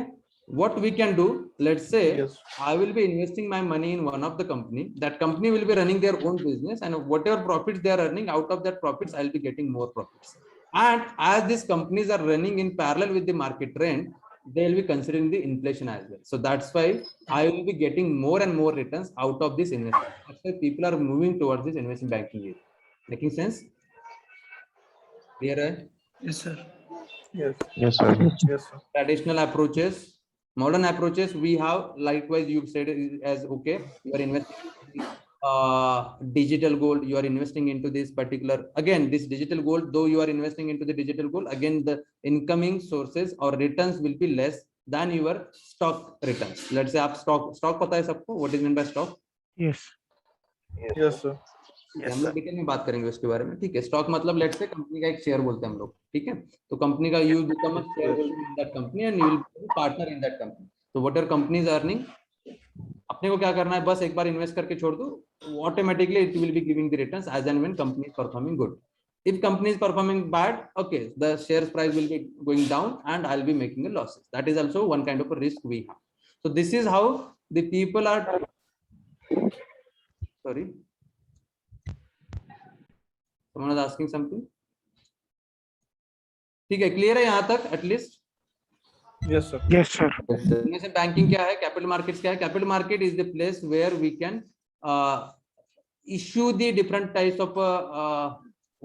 what we can do, let's say Yes. I will be investing my money in one of the company. That company will be running their own business, and whatever profits they are earning, out of that profits, I'll be getting more profits. And as these companies are running in parallel with the market trend, they will be considering the inflation as well. So that's why I will be getting more and more returns out of this investment. That's why people are moving towards this investment banking area. Making sense? Clear? Hai? Yes, sir. Yes. Yes, sir. Yes, sir. Traditional approaches, modern approaches, we have, likewise you said as okay, you are investing in digital gold, you are investing into this particular, again this digital gold, though you are investing into the digital gold, again the incoming sources or returns will be less than your stock returns. Let's say आप stock पता है सबको, what is meant by stock? Yes. Yes, sir. हम लोग detail में बात करेंगे उसके बारे में, ठीक है। स्टॉक मतलब लेट्स से कंपनी का एक शेयर बोलते हैं हम लोग, ठीक है। तो कंपनी का you become a share holder in that company and you will be partner in that company. तो व्हाट आर कंपनीज अर्निंग, अपने को क्या करना है, बस एक बार इन्वेस्ट करके छोड़ दो, automatically it will be giving the returns as and when company is performing good. If company is performing bad, okay, the shares price will be going down and I'll be making a losses. That is also one kind of a risk we have. So this is how the people are, sorry, someone is asking something. ठीक है, clear है यहाँ तक at least? Yes, sir. Yes, sir. इनमें banking क्या है, capital markets क्या है? Capital market is the place where we can issue the different types of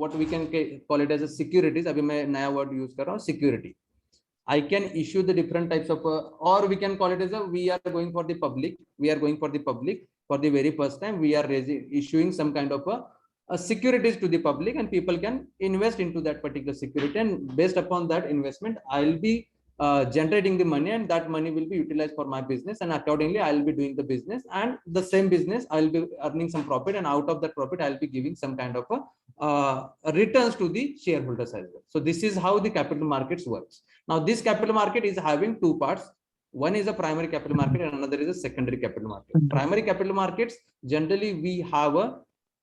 what we can call it as a securities. अभी मैं नया word use कर रहा हूँ, security. I can issue the different types of or we can call it as a, we are going for the public, we are going for the public for the very first time, we are issuing some kind of a securities to the public and people can invest into that particular security, and based upon that investment I'll be generating the money, and that money will be utilized for my business, and accordingly I'll be doing the business, and the same business I'll be earning some profit, and out of that profit I'll be giving some kind of a returns to the shareholders as well. So this is how the capital markets works. Now this capital market is having two parts. One is a primary capital market and another is a secondary capital market. Primary capital markets, generally we have a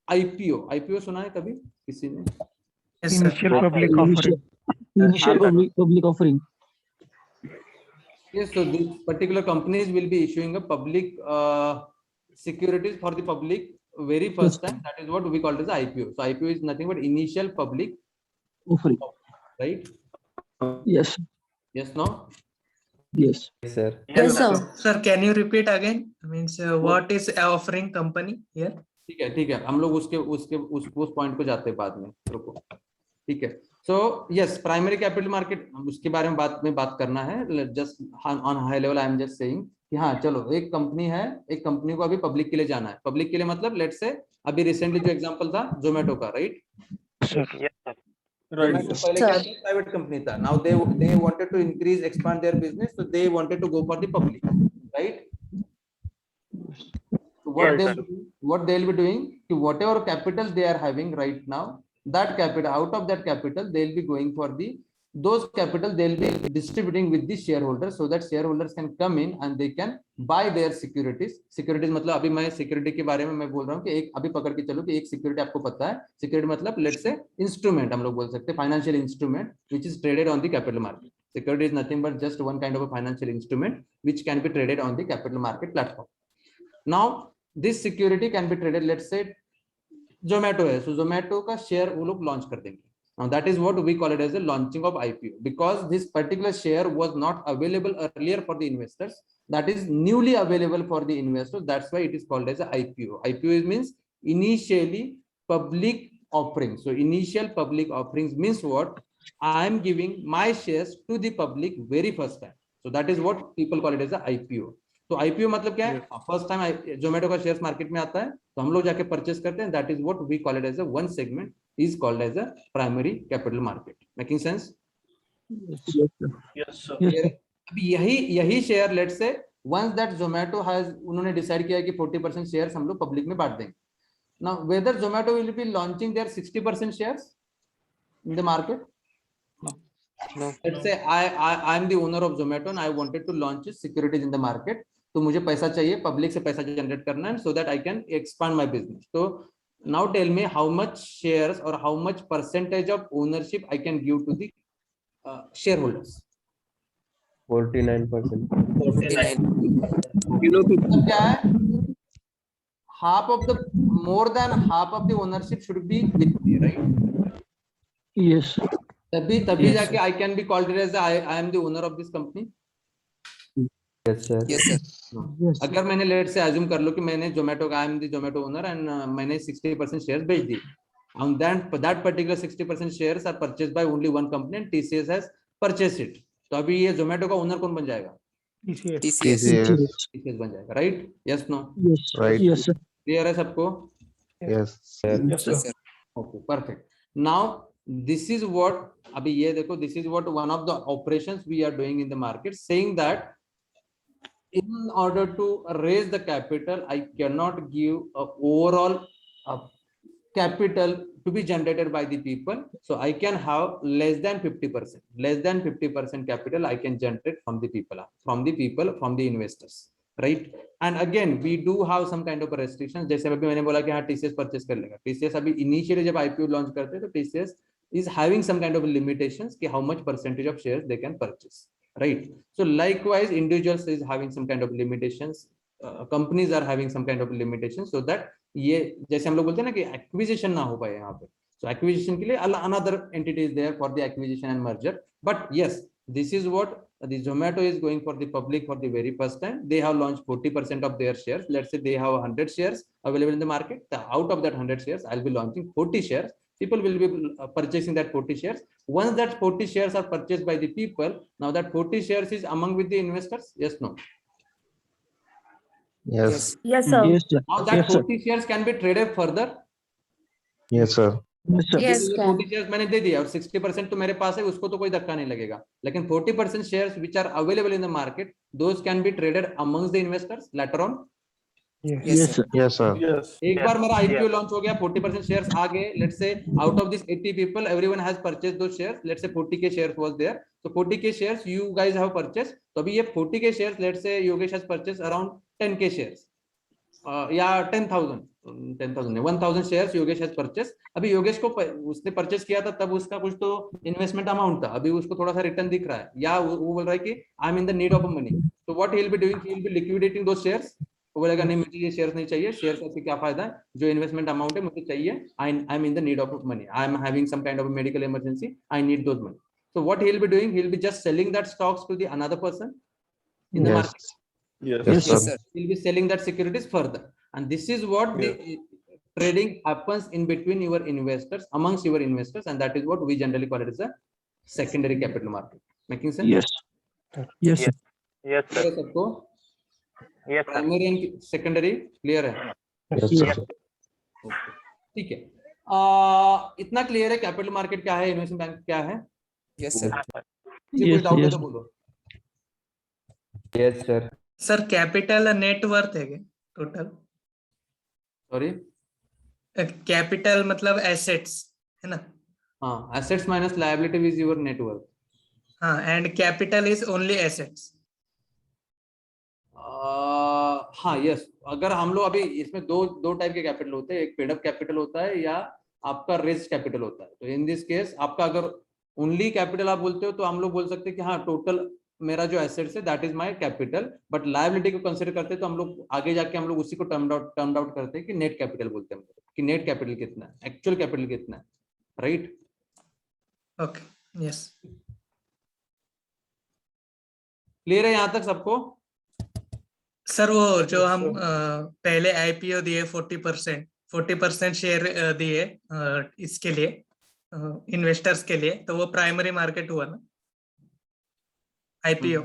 IPO. IPO सुना है कभी किसी ने? Yes, sir. Initial public offering. Initial public offering. Yes, so these particular companies will be issuing a public securities for the public very first time. That is what we call it as IPO. So IPO is nothing but initial public Offering. right? Yes. Yes, no? Yes. Sir. Yes, sir. Sir, can you repeat again? Means what is offering company here? ठीक है, हम लोग उस point को जाते हैं बाद में, रुको, ठीक है। So yes, primary capital market, उसके बारे में बात करना है। Just on high level I am just saying कि हाँ चलो, एक कंपनी है, एक कंपनी को अभी पब्लिक के लिए जाना है। पब्लिक के लिए मतलब लेट्स से अभी रिसेंटली जो एग्जांपल था जोमेटो का, राइट? Right. पहले क्या था, प्राइवेट कंपनी था। Now they wanted to increase expand their business, so they wanted to go for the public, right? What they'll be doing, whatever capital they are having right now, that capital, out of that capital they'll be going for those capital they'll be distributing with the shareholders, so that shareholders can come in and they can buy their securities. Securities मतलब अभी मैं security के बारे में मैं बोल रहा हूँ कि एक अभी पकड़ के चलो कि एक सिक्योरिटी आपको पता है, सिक्योरिटी मतलब लेट्स से इंस्ट्रूमेंट, हम लोग बोल सकते हैं financial instrument which is traded on the capital market. Security is nothing but just one kind of a financial instrument which can be traded on the capital market platform. Now this security can be traded, let's say Zomato है, so Zomato का share वो लोग launch कर देंगे. Now that is what we call it as a launching of IPO, because this particular share was not available earlier for the investors, that is newly available for the investors. That's why it is called as a IPO. IPO means initially public offering. So initial public offerings means what? I am giving my shares to the public very first time. So that is what people call it as a IPO. तो IPO मतलब क्या है? First time Zomato का shares market में आता है तो हम लोग जाके परचेस करते हैं, that is what we call it as a one segment is called as a primary capital market. Making sense? Yes, sir. अब यही share let's say once that Zomato has, उन्होंने डिसाइड किया कि 40% शेयर्स हम लोग पब्लिक में बांट देंगे। Now whether Zomato will be launching their 60% shares in the market? No. Let's say I am the owner of Zomato and I wanted to launch securities in the market. तो मुझे पैसा चाहिए, पब्लिक से पैसा जनरेट करना है, so that I can expand my business. So now tell me how much shares or how much percentage of ownership I can give to the shareholders. 49%. 49. मतलब क्या है, half of the more than half of the ownership should be with me, right? Yes. तभी जाके I can be called as I am the owner of this company. Yes, sir. Yes, sir. Yes. अगर मैंने late से assume कर लो कि मैंने जोमेटो का, I am the Zomato owner and मैंने 60% शेयर्स बेच दी, and that particular 60% shares are purchased by only one company and TCS has purchased it. तो अभी ये जोमेटो का ओनर कौन बन जाएगा? TCS. TCS. TCS. TCS बन जाएगा, right? Yes no? Yes. Right. Yes, sir. Clear है सबको? Yes, sir. Yes, sir. Yes, sir. Okay, perfect. Now this is what, अभी ये देखो, this is what one of the operations we are doing in the market, saying that in order to raise the capital, I cannot give a overall capital to be generated by the people. So I can have less than 50%. Less than 50% capital I can generate from the people, from the investors, right? And again, we do have some kind of a restrictions. जैसे अभी मैंने बोला कि हाँ TCS purchase कर लेगा. TCS अभी initially जब IPO launch करते हैं तो TCS is having some kind of limitations कि how much percentage of shares they can purchase, right? So likewise, individuals is having some kind of limitations. Companies are having some kind of limitations, so that ये जैसे हम लोग बोलते हैं ना कि acquisition ना हो पाए यहाँ पे, so acquisition के लिए another entity is there for the acquisition and merger. But yes, this is what the Zomato is going for the public for the very first time. They have launched 40% of their shares. Let's say they have 100 shares available in the market. Out of that 100 shares, I'll be launching 40 shares. People will be purchasing that 40 shares. Once that 40 shares are purchased by the people, now that 40 shares is among with the investors. Yes, no? Yes. Yes, sir. Yes, sir. Now that Yes, sir. 40 shares can be traded further. Yes, sir. Yes, sir. Yes, ये can. 40 shares मैंने दे दिया और 60% तो मेरे पास है, उसको तो कोई धक्का नहीं लगेगा, लेकिन 40% shares which are available in the market, those can be traded amongst the investors later on. Yes. Yes, Yes, sir. sir. Yes, sir. Yes. एक बार मेरा IPO लॉन्च हो गया, 40% shares आ गए, let's say out of this 80 people, everyone has purchased those shares. Let's say 40k shares was there, so 40k shares you guys have purchased. तो अभी ये 40k shares, let's say Yogesh has purchased around 10k shares, या 10,000 shares Yogesh has purchase. अभी योगेश को उसने purchase किया था तब उसका कुछ तो इन्वेस्टमेंट अमाउंट था, अभी उसको थोड़ा सा रिटर्न दिख रहा है, या वो बोल रहा है कि आई am in the need of money. So what he will be doing, he will B liquidating those shares. वो बोलेगा नहीं मुझे ये शेयर्स नहीं चाहिए, शेयर्स से क्या फायदा है, जो इन्वेस्टमेंट अमाउंट है मुझे चाहिए, I am in the need of money, I am having some kind of medical emergency, I need those money. So what he will be doing, he will be just selling that stocks to the another person in the Yes. market. Yes. Yes, Yes, sir. sir. Will be selling that securities further, and this is what the trading happens in between your investors, amongst your investors, and that is what we generally call it as a secondary capital market. Making sense? Yes. Yes, sir. Yes, Clear है सबको? Yes, sir. Primary and secondary clear है? Yes, Yes, sir. ठीक है. इतना clear है capital market क्या है, investment bank क्या है? Yes, sir. जी कोई Yes, डाउट है yes. तो बोलो. Yes, sir. Sir capital net worth है टोटल? सॉरी, कैपिटल मतलब एसेट्स है ना? हाँ, assets minus liability is your net worth. हाँ, and capital is only assets. हाँ यस, अगर हम लोग अभी इसमें दो टाइप के कैपिटल होते हैं, एक पेड अप कैपिटल होता है या आपका रेज कैपिटल होता है. तो इन दिस केस आपका अगर ओनली कैपिटल आप बोलते हो तो हम लोग बोल सकते हैं कि हाँ टोटल मेरा जो एसेट्स है that is my capital, but liability को कंसीडर करते हैं तो हम लोग आगे जाके हम लोग उसी को टर्म आउट करते हैं कि नेट कैपिटल बोलते हैं हम लोग, कि नेट कैपिटल कितना है, एक्चुअल कैपिटल कितना है, राइट? Okay, yes. क्लियर है यहाँ तक सबको? सर वो जो Yes, हम sir. पहले आईपीओ दिए 40% शेयर दिए इसके लिए इन्वेस्टर्स के लिए, तो वो प्राइमरी मार्केट हुआ ना आईपीओ.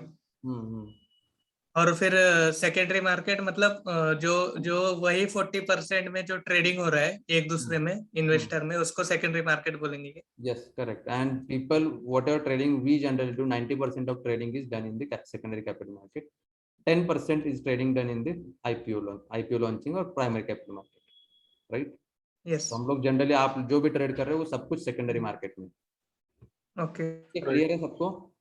और फिर सेकेंडरी मार्केट मतलब जो वही 40% में जो ट्रेडिंग हो रहा है एक दूसरे में इन्वेस्टर में, उसको सेकेंडरी मार्केट बोलेंगे क्या? Yes, correct. And people, whatever trading we generally do, 90% of trading is done in the secondary capital market. 10% is trading done in the IPO launching or primary capital market, right? Yes. तो हम लोग generally आप जो भी trade कर रहे हो वो सब कुछ सेकेंडरी मार्केट में. Okay. क्लियर है सबको?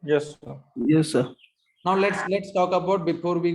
Yes, sir. Yes, sir. Now let's talk about, before we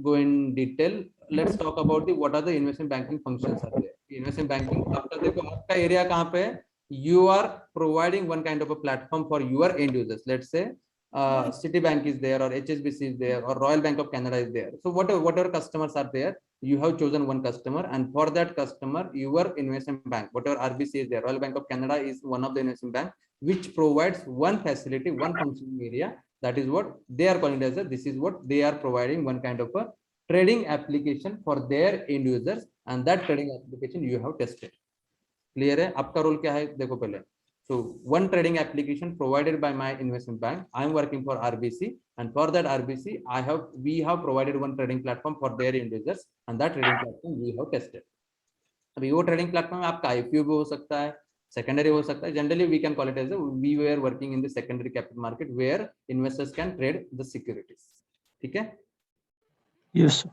go in detail, let's talk about the what are the investment banking functions are there. Investment banking आपका देखो आपका area कहाँ पे है? You are providing one kind of a platform for your end users. Let's say Citibank is there, or HSBC is there, or Royal Bank of Canada is there. So whatever customers are there, you have chosen one customer, and for that customer, your investment bank, whatever RBC is there, Royal Bank of Canada is one of the investment bank which provides one facility, one functioning area. That is what they are calling as this is what they are providing, one kind of a trading application for their end users, and that trading application you have tested. Clear है? आपका role क्या है? देखो पहले. So one trading application provided by my investment bank. I am working for RBC, and for that RBC, we have provided one trading platform for their end users, and that trading platform we have tested. अभी वो trading platform आपका IPO भी हो सकता है, secondary हो सकता है. Generally we can call it as we were working in the secondary capital market where investors can trade the securities. ठीक है? Yes, sir.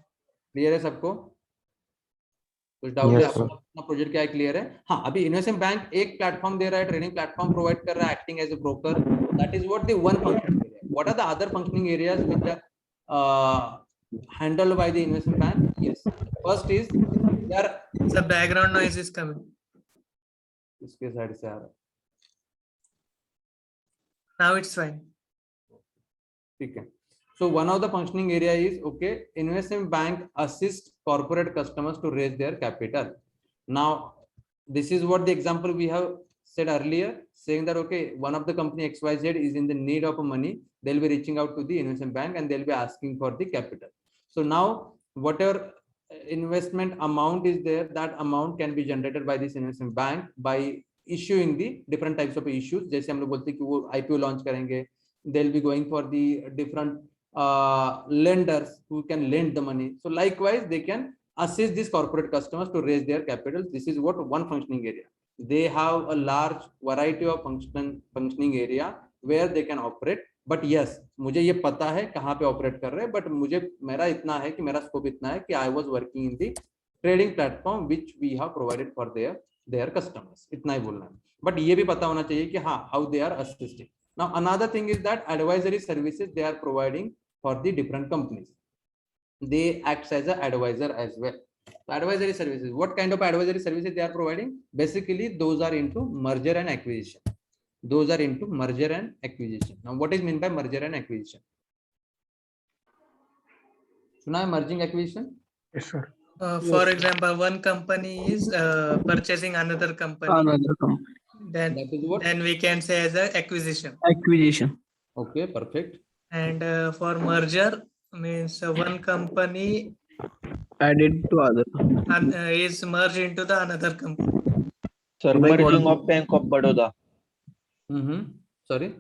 Clear है सबको? कुछ डाउट है? अपना प्रोजेक्ट क्या है? क्लियर है? हाँ, अभी इन्वेस्टमेंट बैंक एक प्लेटफॉर्म दे रहा है, ट्रेडिंग प्लेटफॉर्म प्रोवाइड कर रहा है, acting as a broker. That is what the one functioning area. What are the other functioning areas which are handled by the investment bank? Yes, first is there The background noise is coming. इसके side से आ रहा है. Now it's fine. ठीक है. So one of the functioning area is, okay, investment bank assist corporate customers to raise their capital. Now, this is what the example we have said earlier, saying that, okay, one of the company XYZ is in the need of money. They'll be reaching out to the investment bank and they'll be asking for the capital. So now, whatever investment amount is there, that amount can be generated by this investment bank by issuing the different types of issues. जैसे हम लोग बोलते हैं कि वो IPO launch करेंगे. They'll be going for the different lenders who can lend the money. So likewise, they can assist these corporate customers to raise their capital. This is what one functioning area. They have a large variety of functioning area where they can operate. But yes, मुझे ये पता है कहाँ पे operate कर रहे हैं. But मुझे मेरा इतना है कि मेरा scope इतना है कि I was working in the trading platform which we have provided for their customers. इतना ही बोलना है. But ये भी पता होना चाहिए कि हाँ, how they are assisting. Now another thing is that advisory services they are providing for the different companies. They act as an advisor as well. So advisory services, what kind of advisory services they are providing? Basically, those are into merger and acquisition. Those are into merger and acquisition. Now, what is meant by merger and acquisition? सुना है merging acquisition? Yes, sir. For example, one company is purchasing another company. Another company. Then That is what? we can say as a acquisition. Acquisition. Okay, perfect. And for merger means one company Added to other. is merged into the another company. Sir, merging of Bank of Baroda. Sorry.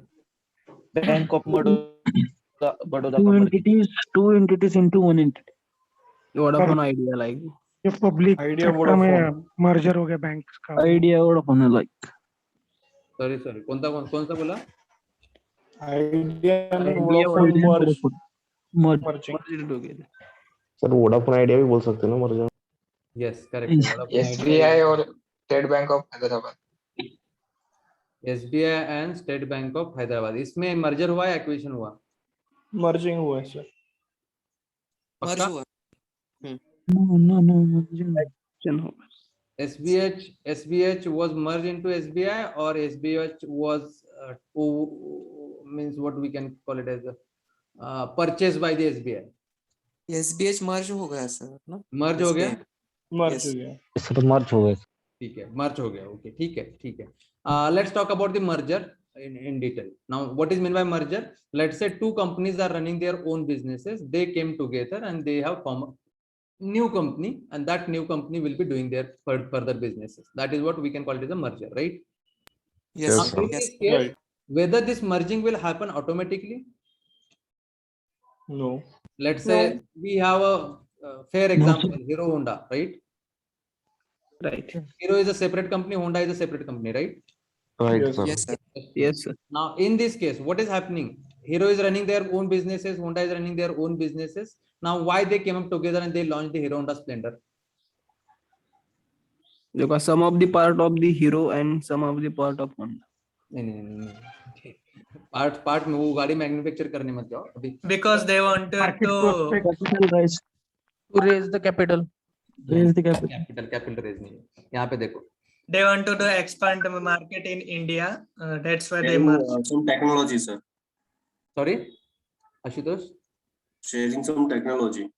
Bank of Baroda. Two entities into one entity. Vodafone Idea like. ये public sector में merger हो गया banks का. Idea Vodafone like. Sorry. कौन सा बोला? Idea Merged together. Sir Vodafone idea भी बोल सकते हैं ना मर्जर. Yes, correct. SBI और state bank of Hyderabad. SBI and State Bank of Hyderabad. इसमें मर्जर हुआ या एक्विजिशन हुआ? मर्जिंग हुआ है सर. मर्ज हुआ. No. SBH was merged into SBI, or SBH was means what we can call it as purchased by the SBI. SBH मर्ज हो गया sir ना. मर्ज हो गया. मर्ज हो गया. सर मर्ज हो गया. ठीक है, मर्ज हो गया. ओके, ठीक है. Let's talk about the merger in detail. Now, what is meant by merger? Let's say two companies are running their own businesses. They came together and they have formed a new company, and that new company will be doing their further businesses. That is what we can call it as a merger, right? Yes. Now, in this case, Right. whether this merging will happen automatically? No. Let's say we have a fair example, Hero Honda, right? Right. Hero is a separate company, Honda is a separate company, right? Right, Yes. sir. Yes, sir. Yes, sir. Now, in this case, what is happening? Hero is running their own businesses, Honda is running their own businesses. Now, why they came up together and they launched the Hero Honda Splendor? Because some of the part of the Hero and some of the part of Honda. नहीं. Part में वो गाड़ी manufacture करने मत जाओ अभी. Because they wanted to To raise the capital. Raise the capital. Capital raise नहीं है. यहाँ पे देखो. they wanted to expand the market in India. That's why they merged. Some technology, sir. Sorry, Ashutosh. Sharing some technology.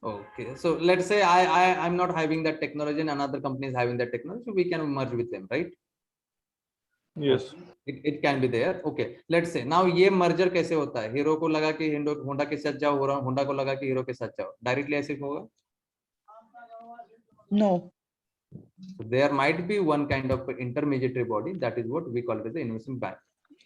Okay, so let's say I'm not having that technology and another company is having that technology, so we can merge with them, right? Yes. It can be there. Okay, let's say now ये merger कैसे होता है? Hero को लगा कि Honda के साथ जाओ, होंडा को लगा कि हीरो के साथ जाओ, डायरेक्टली ऐसे होगा? No. There might be one kind of intermediary body, that is what we call it as the investment bank.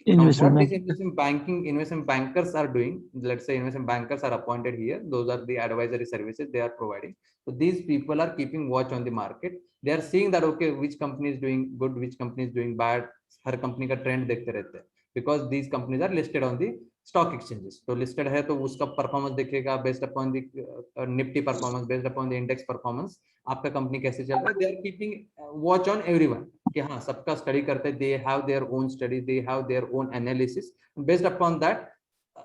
Investment Now, what bank. these investment bankers are doing, let's say investment bankers are appointed here, those are the advisory services they are providing. So these people are keeping watch on the market. They are seeing that okay, which company is doing good, which company is doing bad. Her company का trend देखते रहते हैं, because these companies are listed on the stock exchanges. तो listed है तो उसका performance देखेगा based upon the nifty performance, based upon the index performance, आपका कंपनी कैसे चल रहा है. They are keeping watch on everyone कि हाँ सबका स्टडी करते हैं. They have their own study, they have their own analysis. Based upon that,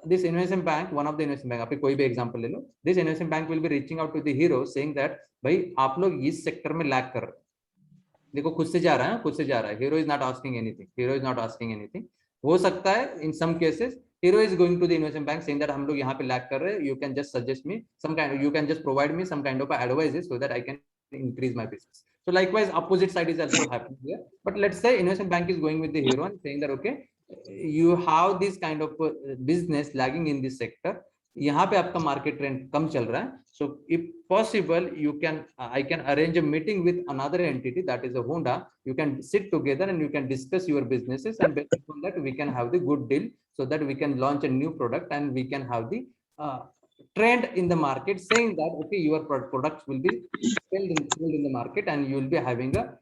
this investment bank, one of the investment bank, आपके कोई भी एग्जांपल ले लो, this investment bank will be reaching out to the hero saying that भाई आप लोग इस sector में lag कर रहे हैं. देखो खुद से जा रहा है, खुद से जा रहा है. Hero is not asking anything. Hero is not asking anything. हो सकता है in some cases Hero is going to the investment bank saying that हम लोग यहाँ पे लैग कर रहे हैं. You can just suggest me some kind, you can just provide me some kind of advices so that I can increase my business. So likewise, opposite side is also happening here. But let's say investment bank is going with the Hero and saying that okay, you have this kind of business lagging in this sector. यहाँ पे आपका market trend कम चल रहा है. So if possible, you can I can arrange a meeting with another entity, that is a Honda. You can sit together and you can discuss your businesses, and based on that we can have the good deal so that we can launch a new product and we can have the trend in the market saying that okay, your products will be sold in the market and you will be having a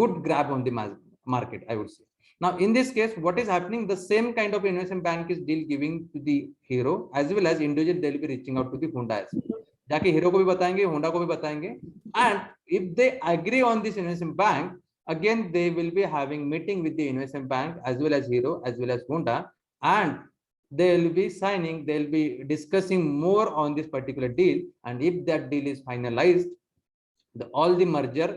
good grab on the market, I would say. Now, in this case, what is happening? The same kind of investment bank is deal giving to the Hero as well as individual. They will be reaching out to the Honda as well. जाके Hero को भी बताएंगे, Honda को भी बताएंगे. And if they agree on this investment bank, again they will be having meeting with the investment bank as well as Hero as well as Honda, and they will be signing. They will be discussing more on this particular deal. And if that deal is finalized, all the merger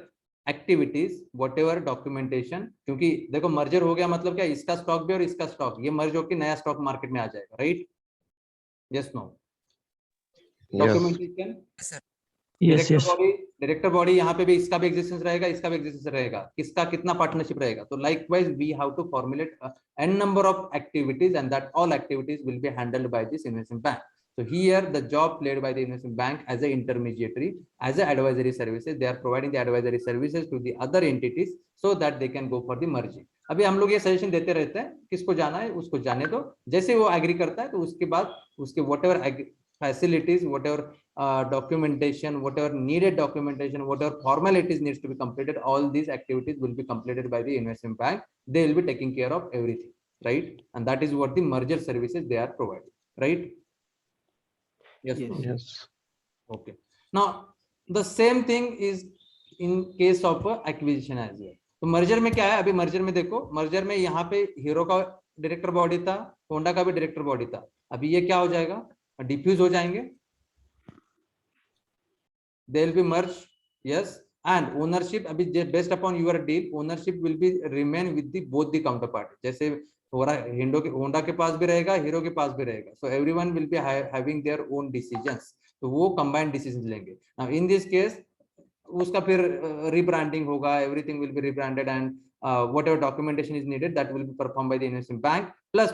activities what ever documentation, क्योंकि देखो merger हो गया मतलब क्या, इसका stock भी और इसका स्टॉक, ये मर्ज होकर नया स्टॉक मार्केट में आ जाएगा, right? Yes no? Documentation, director body, यहाँ पे भी इसका भी एग्जिस्टेंस रहेगा, इसका भी एग्जिस्टेंस रहेगा, किसका कितना पार्टनरशिप रहेगा. तो likewise we have to formulate an number of activities and that all activities will be handled by this investment bank. So here the job played by the investment bank as an intermediary, as a advisory services, they are providing the advisory services to the other entities so that they can go for the merging. अभी हम लोग ये suggestion देते रहते हैं, किसको जाना है उसको जाने दो, जैसे वो एग्री करता है तो उसके बाद उसके whatever facilities, whatever documentation, whatever needed documentation, whatever formalities needs to be completed, all these activities will be completed by the investment bank. They will be taking care of everything, right? And that is what the merger services they are providing, right? Yes. Yes. Okay. Now the same thing is in case of acquisition as well. तो merger में क्या है? अभी merger में देखो, merger में यहाँ पे हीरो का डायरेक्टर बॉडी था, होंडा का भी डायरेक्टर बॉडी था. अभी ये क्या हो जाएगा? डिफ्यूज हो जाएंगे. They will be merged, yes. And ownership अभी based upon your deal, ownership will be remain with the both the counterparty. जैसे होंडा के पास भी रहेगा, हीरो के पास भी रहेगा. So everyone will be having their own decisions. तो वो combined decisions लेंगे. Now in this case उसका फिर rebranding होगा, everything will be rebranded, and whatever documentation is needed that will be performed by the investment bank. Plus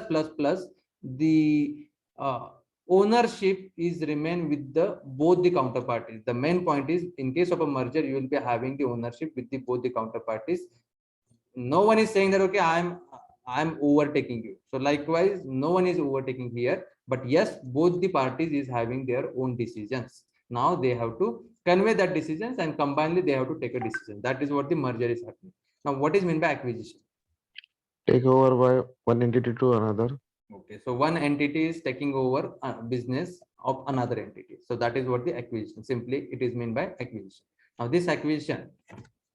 the ownership is remain with the both the counterparties. The main point is in case of a merger you will be having the ownership with the both the counterparties. No one is saying that okay I'm overtaking you. So likewise, no one is overtaking here, but yes, both the parties is having their own decisions. Now they have to convey that decisions and combinedly they have to take a decision. That is what the merger is happening. Now, what is meant by acquisition? Take over by one entity to another. Okay, so one entity is taking over a business of another entity. So that is what the acquisition. Simply, it is meant by acquisition. Now, this acquisition,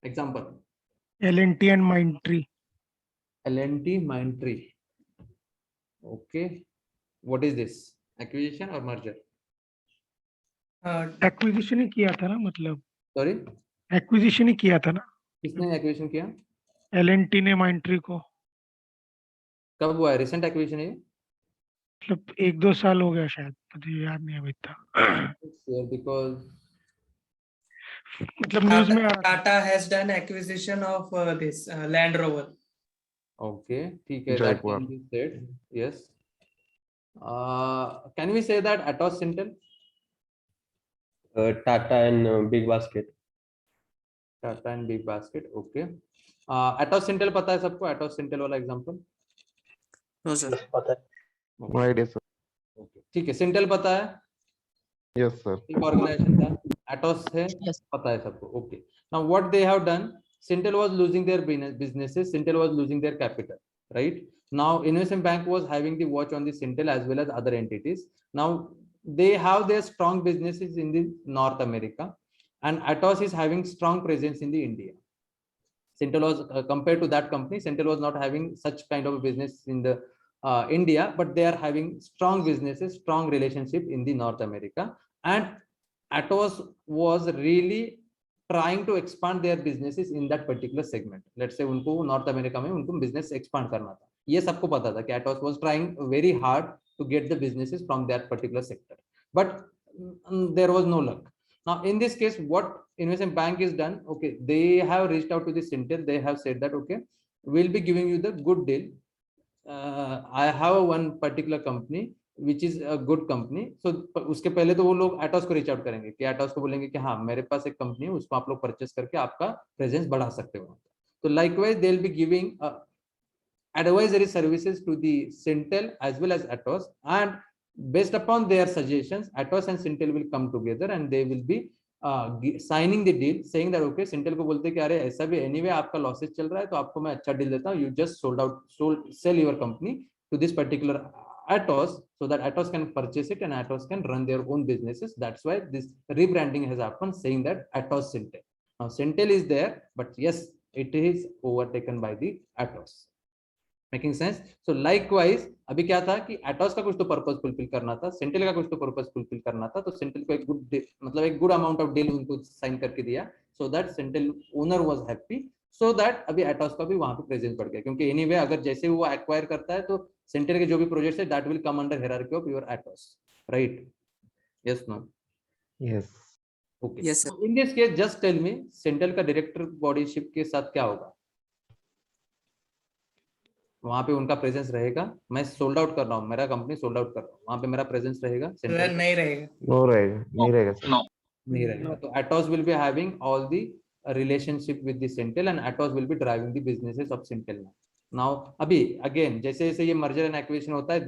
example. L&T and Mindtree. L&T Mindtree. Okay, what is this? Acquisition or merger? Acquisition ही किया था ना, मतलब sorry acquisition ही किया था ना. किसने एक्विजिशन किया? L&T ने Mindtree को. कब हुआ है? रिसेंट एक्विजिशन है? मतलब 1-2 साल हो गया शायद, मुझे याद नहीं है अभी इतना। Because मतलब न्यूज में आ रहा था। Tata has done acquisition of this Land Rover. okay, ठीक है, that Jaguar. can be said. Yes. Can we say that Atos Syntel? Tata and Big Basket. Tata and Big Basket. Okay. Atos Syntel पता है सबको? Atos Syntel वाला example? No sir. पता है। No idea, sir. Okay. ठीक है, Syntel पता है? Yes, sir. एक ऑर्गेनाइजेशन था, Atos है, पता है सबको. Okay. Now what they have done? Syntel was losing their businesses. Syntel was losing their capital. Right. Now Investment Bank was having the watch on the Syntel as well as other entities. Now they have their strong businesses in the North America, and Atos is having strong presence in the India. Syntel was compared to that company, Syntel was not having such kind of a business in the India, but they are having strong businesses, strong relationship in the North America, and Atos was really trying to expand their businesses in that particular segment. Let's say उनको North America में उनको business expand करना था. ये सबको पता था कि Atos was trying very hard to get the businesses from that particular sector, but there was no luck. Now in this case, what Investment Bank is done, okay, they have reached out to the Syntel. They have said that, okay, we'll be giving you the good deal. I have one particular company which is a good company. So उसके पहले तो वो लोग Atos को reach out करेंगे कि Atos को बोलेंगे कि हाँ मेरे पास एक कंपनी है, उसको आप लोग परचेस करके आपका प्रेजेंस बढ़ा सकते हो. तो likewise they'll be giving advisory services to the Syntel as well as Atos, and based upon their suggestions, Atos and Syntel will come together and they will be signing the deal, saying that okay, Syntel को बोलते कि अरे ऐसा भी anyway आपका losses चल रहा है तो आपको मैं अच्छा डील देता हूँ, you just sell your company to this particular Atos so that Atos can purchase it and Atos can run their own businesses. That's why this rebranding has happened, saying that Atos Syntel. Now Syntel is there, but yes, it is overtaken by the Atos. Making sense? So likewise, अभी क्या था कि Atos का कुछ तो purpose fulfil करना था, Syntel का कुछ तो पर्पस फुलफिल करना था, तो Syntel को एक गुड अमाउंट ऑफ डील उनको साइन करके दिया, so that Syntel owner was happy, so that अभी Atos का भी वहां पे प्रेजेंस बढ़ गया, क्योंकि anyway अगर जैसे वो एक्वायर करता है तो Syntel के जो भी प्रोजेक्ट्स है that will come under hierarchy of your Atos, right? Yes, no? Yes. Okay. Yes, sir. So in this case, just tell me, Syntel का डायरेक्टर बॉडीशिप के साथ क्या होगा? वहां पे उनका प्रेजेंस रहेगा? मैं सोल्ड आउट कर रहा हूँ, मेरा कंपनी सोल्ड आउट कर रहा हूँ, वहां पे मेरा प्रेजेंस रहेगा? नहीं रहेगा. नहीं रहेगा सर. नहीं रहेगा. तो Atos will be having all the relationship with the Syntel and Atos will be driving the businesses of Syntel now. Now अभी again जैसे जैसे ये merger and acquisition होता है,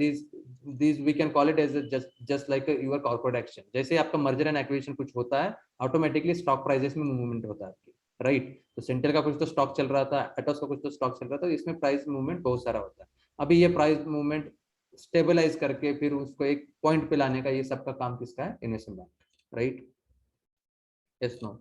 these we can call it as a just like your corporate action. जैसे आपका merger and acquisition कुछ होता है, automatically stock prices में movement होता है आपकी, राइट? तो Syntel का कुछ तो स्टॉक चल रहा था, Atos का कुछ तो स्टॉक चल रहा था, इसमें प्राइस मूवमेंट बहुत सारा होता है. अभी ये प्राइस मूवमेंट स्टेबलाइज करके फिर उसको एक पॉइंट पे लाने का ये सबका काम किसका है? Investment bank, right? Yes, no?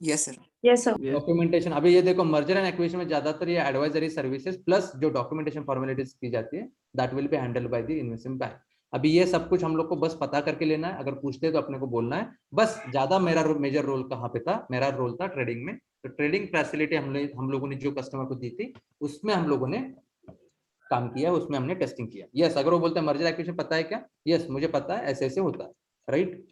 Yes sir. Yes, sir. Documentation, अभी ये देखो मर्जर एंड एक्विजिशन में ज्यादातर ये एडवाइजरी सर्विसेज प्लस जो डॉक्यूमेंटेशन फॉर्मेलिटीज की जाती है, that will be handled by the investment bank. अभी ये सब कुछ हम लोग को बस पता करके लेना है, अगर पूछते तो अपने को बोलना है बस. ज्यादा मेरा मेजर रोल कहाँ पे था? मेरा रोल था ट्रेडिंग में. तो ट्रेडिंग फैसिलिटी हम लोगों ने जो कस्टमर को दी थी उसमें हम लोगों ने काम किया, उसमें हमने टेस्टिंग किया. यस, अगर वो बोलते हैं मर्जर एक्विजिशन पता है क्या? यस, मुझे पता है, ऐसे ऐसे होता है, राइट?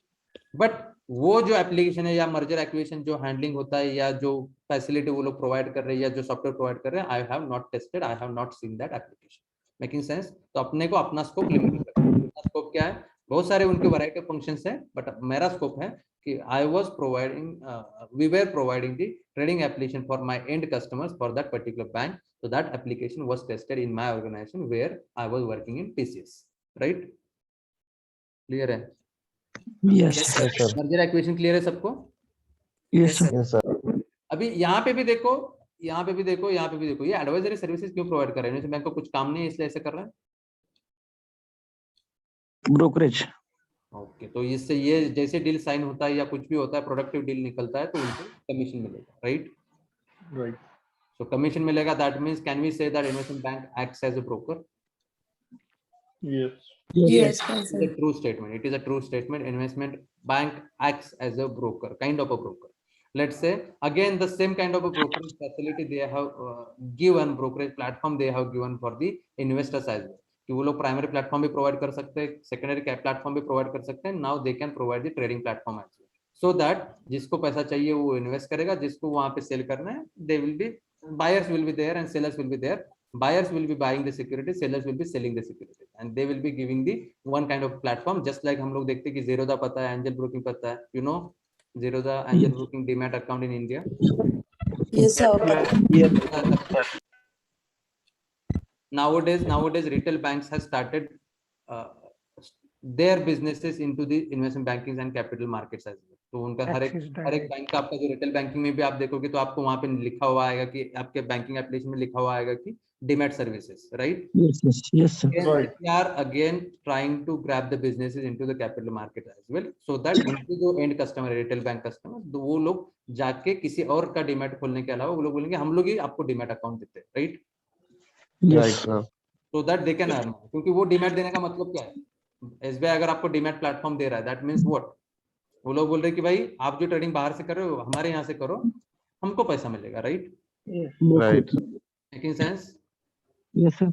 बट वो जो एप्लीकेशन है या मर्जर एक्विजिशन जो हैंडलिंग होता है या जो फैसिलिटी वो लोग प्रोवाइड कर रहे हैं या जो सॉफ्टवेयर प्रोवाइड कर रहे हैं, I have not tested, I have not seen that application. Making sense? तो अपने को अपना स्कोप लिमिट करना है. स्कोप क्या है? बहुत सारे उनके वैरायटी ऑफ फंक्शंस है, बट मेरा स्कोप है कि I was providing we were providing the trading application for my end customers for that particular bank. So that application was tested in my organization where I was working in TCS, right? Clear है? Yes, sir. Merger acquisition clear है सबको? Yes, sir. Yes, sir. अभी यहाँ पे भी देखो, यहाँ पे भी देखो, यहाँ पे भी देखो, ये एडवाइजरी सर्विसेज क्यों प्रोवाइड कर रहे हैं? बैंक को कुछ काम नहीं है इसलिए ऐसे कर रहा है. Brokerage. ओके, तो इससे ये जैसे डील साइन होता है या कुछ भी होता है, प्रोडक्टिव डील निकलता है तो उनको कमीशन मिलेगा, राइट? Right. So commission मिलेगा. That means can we say that investment bank acts as a broker? Yes. Yes, It is a true statement. It is a true statement. Investment bank acts as a broker, kind of a broker. Let's say again the same kind of a brokerage facility they have given, brokerage platform they have given for the investors as well. कि वो लोग primary platform भी provide कर सकते हैं, secondary platform भी provide कर सकते हैं. Now they can provide the trading platform as well, so that जिसको पैसा चाहिए वो इन्वेस्ट करेगा, जिसको वहां पे सेल करना है, they will B, buyers will be there and sellers will be there. Buyers will be buying the security, sellers will be selling the security, and they will be giving the one kind of platform. Just like हम लोग देखते हैं कि Zerodha पता है, Angel Broking पता है, you know Zerodha, Angel Broking demat account in India. Yes, sir. Nowadays retail banks have started their businesses into the investment banking and capital markets as well. तो उनका हर एक बैंक का, आपका जो रिटेल बैंकिंग में भी आप देखोगे तो आपको वहां पे लिखा हुआ आएगा कि आपके बैंकिंग एप्लीकेशन में लिखा हुआ आएगा कि demat services, right? Yes, sir. We are again trying to grab the businesses into the capital market as well, so that उनके जो एंड कस्टमर है, रिटेल बैंक कस्टमर, तो वो लोग जाके किसी और का डीमैट खोलने के अलावा वो लोग बोलेंगे हम लोग ही आपको डीमैट अकाउंट देते हैं, right? Right, sir. So that they can earn, क्योंकि वो डीमैट देने का मतलब क्या है? SBI अगर आपको डीमैट प्लेटफॉर्म दे रहा है, दैट मींस व्हाट? वो लोग बोल रहे हैं कि भाई आप जो ट्रेडिंग बाहर से कर रहे हो हमारे यहाँ से करो, हमको पैसा मिलेगा, right? Right. Making sense? Yes, sir.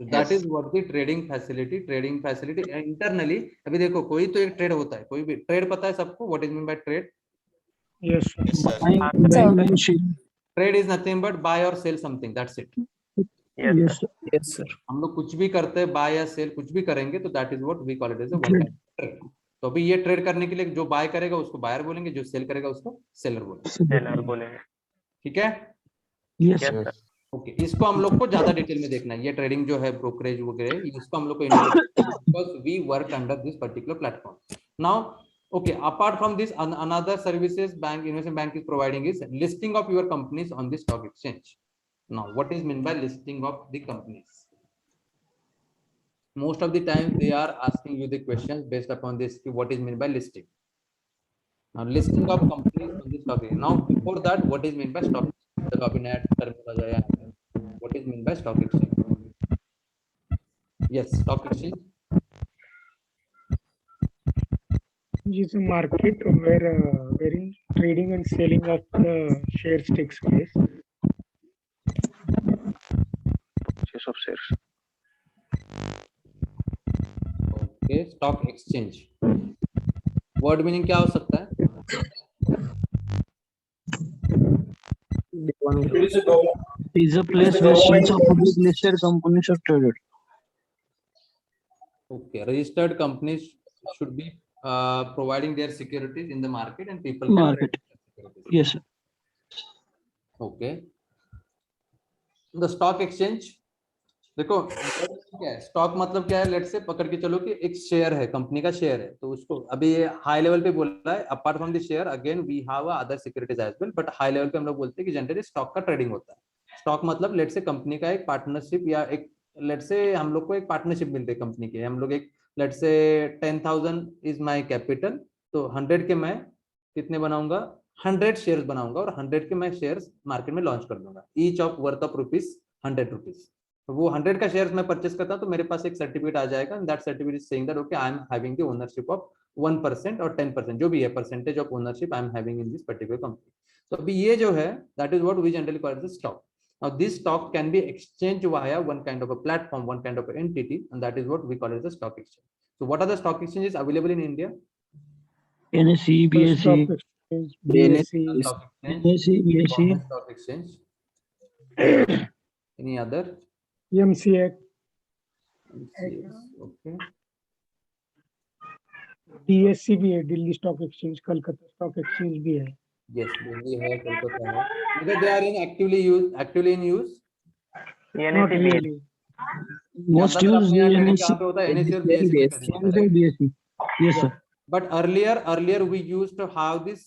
So that is what the trading facility internally. अभी देखो कोई तो एक ट्रेड होता है, कोई भी ट्रेड पता है सबको, what is meant by trade? Yes, sir. Trade is nothing but buy or sell something, that's it. Yes, sir. Yes, sir. हम लोग कुछ भी करते हैं, बाय या सेल कुछ भी करेंगे तो that is what we call it as a one time trade. तो अभी ये ट्रेड करने के लिए जो बाय करेगा उसको बायर बोलेंगे, जो सेल करेगा उसको सेलर बोलेंगे. ठीक है? Yes, sir. ओके, इसको हम लोग को ज्यादा डिटेल में देखना है. ये ट्रेडिंग जो है ब्रोकरेज वगैरह, इसको हम लोग को because we work under this particular platform. Now okay, apart from this another services bank, investment bank is providing is listing of your companies on the stock exchange. Now, what is meant by listing of the companies? Most of the time, they are asking you the questions based upon this. What is meant by listing? Now, listing of companies on the stock exchange. Now, before that, what is meant by stock exchange? The cabinet terminology. What is meant by stock exchange? Yes, stock exchange. Is a market wherein trading and selling of the shares takes place. Of shares. Okay, stock exchange. Word meaning क्या हो सकता है? Is a place where shares of public listed companies are traded. Okay, registered companies should be providing their securities in the market and people can Market. Yes, sir. Okay. The stock exchange, देखो क्या है stock मतलब क्या है? Let's से पकड़ के चलो कि एक शेयर है, कंपनी का शेयर है, तो उसको अभी ये हाई लेवल पे बोल रहा है. Apart from the share again we have other securities as well, but high level पे हम लोग बोलते हैं कि जनरली स्टॉक का ट्रेडिंग होता है. स्टॉक मतलब लेट्स से कंपनी का एक पार्टनरशिप, या एक लेट्स से हम लोग को एक पार्टनरशिप मिलती है कंपनी की. हम लोग एक let's say 10,000 is my capital, तो 100 के मैं कितने बनाऊंगा? 100 शेयर्स बनाऊंगा और 100 के मैं शेयर्स मार्केट में लॉन्च कर दूंगा, each of worth of rupees 100 rupees. तो वो 100 का शेयर्स मैं परचेस करता हूं तो मेरे पास एक सर्टिफिकेट आ जाएगा, and that certificate is saying that okay I am having the ownership of 1% और 10%, जो भी है percentage of ownership I am having in this particular company. तो अभी ये जो है that is what we generally call as stock. Now this stock can be exchanged via one kind of a platform, one kind of an entity, and that is what we call as a stock exchange. So what are the stock exchanges available in India? NSE, BSE, BSE, Stock exchange, NSE, BSE. stock exchange. Any other? MCX, Okay. DSC भी है, Delhi stock exchange, Calcutta stock exchange भी है. Yes, Delhi है, Kolkata है. Whether they are in actively in use? Not really. Most ज़्यादातर used अपने यहाँ trading NSE. कहाँ पे होता है? NSE और BSE पे trading होता है, right? BSE. Yes, sir. But earlier we used to have these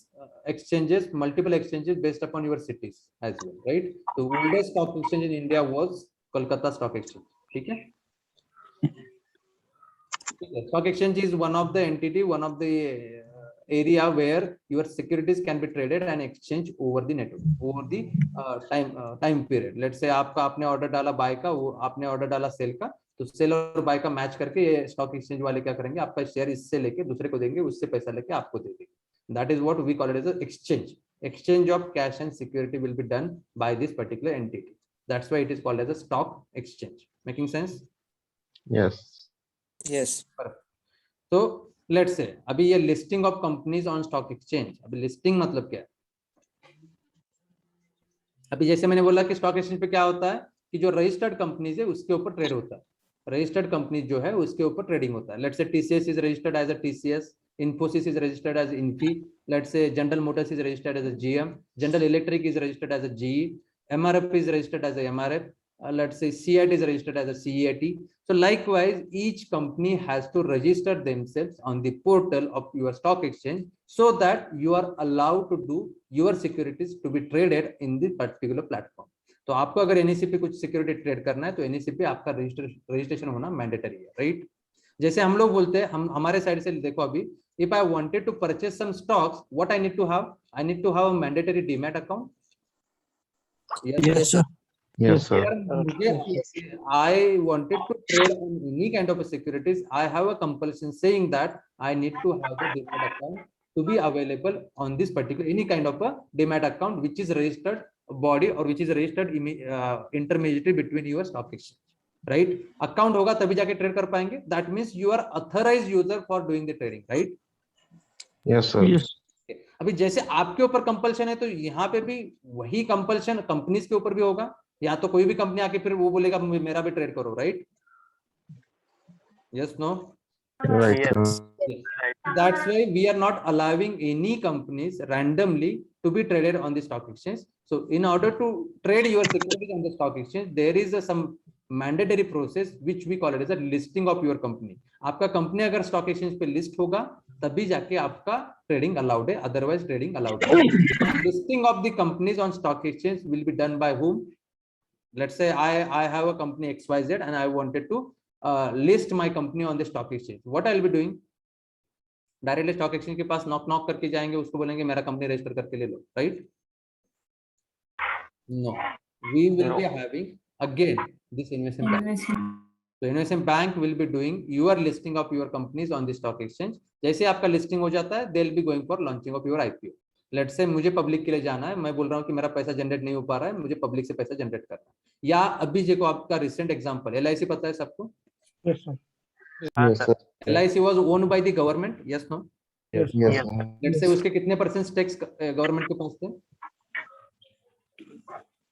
exchanges, multiple exchanges based upon your cities as well, right? The oldest stock exchange in India was Kolkata Stock Exchange. ठीक है? Stock exchange is one of the entity, one of the area where your securities can be traded and exchanged over the network, over the time period. Let's say आपका आपने order डाला bye का, वो आपने order डाला cell का, तो cell और बाय का मैच करके ये स्टॉक एक्सचेंज वाले क्या करेंगे? आपका शेयर इससे लेके दूसरे को देंगे, उससे पैसा लेके आपको दे देंगे. That is what we call it as an exchange. Exchange of cash and security will be done by this particular entity. That's why it is called as a stock exchange. Making sense? Yes. Yes. तो let's say अभी ये listing of companies on stock exchange, अभी listing मतलब क्या है? अभी जैसे मैंने बोला कि स्टॉक एक्सचेंज पे क्या होता है कि जो रजिस्टर्ड कंपनीज है उसके ऊपर ट्रेड होता है, रजिस्टर्ड कंपनी जो है उसके ऊपर ट्रेडिंग होता है। Let's say TCS is registered as a TCS, Infosys is registered as Infi, let's say General Motors is registered as a GM, General Electric is registered as a GE, MRF is registered as a MRF, let's say CEAT is registered as a CEAT. So likewise, each company has to register themselves on the portal of your stock exchange so that you are allowed to do your securities to be traded in the particular platform. तो आपको अगर NEC पे कुछ security trade करना है तो NEC पे आपका रजिस्ट्रेशन होना मैंडेटरी है, राइट? जैसे हम लोग बोलते हैं, हम हमारे साइड से देखो, अभी if I wanted to purchase some stocks, what I need to have? I need to have a mandatory demat account. Yes, sir. Yes, sir. I wanted to trade on any kind of a securities, I have a compulsion saying that I need to have the demat account to be available on this particular any kind of a demat account which is registered body or which is registered intermediary between your stock exchange, right? Account होगा तभी जाके trade कर पाएंगे. That means you are authorized user for doing the trading, right? Yes, sir. Yes. अभी जैसे आपके ऊपर compulsion है तो यहाँ पे भी वही कंपल्शन कंपनीज के ऊपर भी होगा, या तो कोई भी कंपनी आके फिर वो बोलेगा मेरा भी ट्रेड करो, right? Yes, no? Right. That's why we are not allowing any companies randomly to be traded on the stock exchange. So in order to trade your securities on the stock exchange, there is some mandatory process which we call it as a listing of your company. आपका company अगर stock exchange पे list होगा तभी जाके आपका trading allowed है, otherwise trading allowed है. Listing of the companies on stock exchange will be done by whom? Let's say I have a company XYZ and I wanted to list my company on the stock exchange. What I will be doing? Directly stock exchange के पास knock करके जाएंगे, उसको बोलेंगे मेरा company register करके ले लो, right? No, we will be having again this investment bank. So investment bank will be doing your listing of your companies on the stock exchange. जैसे आपका लिस्टिंग हो जाता है, they will be going for launching of your IPO. Let's say मुझे public के लिए जाना है, मैं बोल रहा हूँ कि मेरा पैसा जनरेट नहीं हो पा रहा है, मुझे पब्लिक से पैसा जनरेट करना है. या अभी देखो आपका रिसेंट एग्जांपल एलआईसी, पता है सबको? Yes, sir. Yes, sir. LIC was owned by the government, yes, no? Yes, sir. Let's say उसके कितने % टैक्स गवर्नमेंट के पास थे?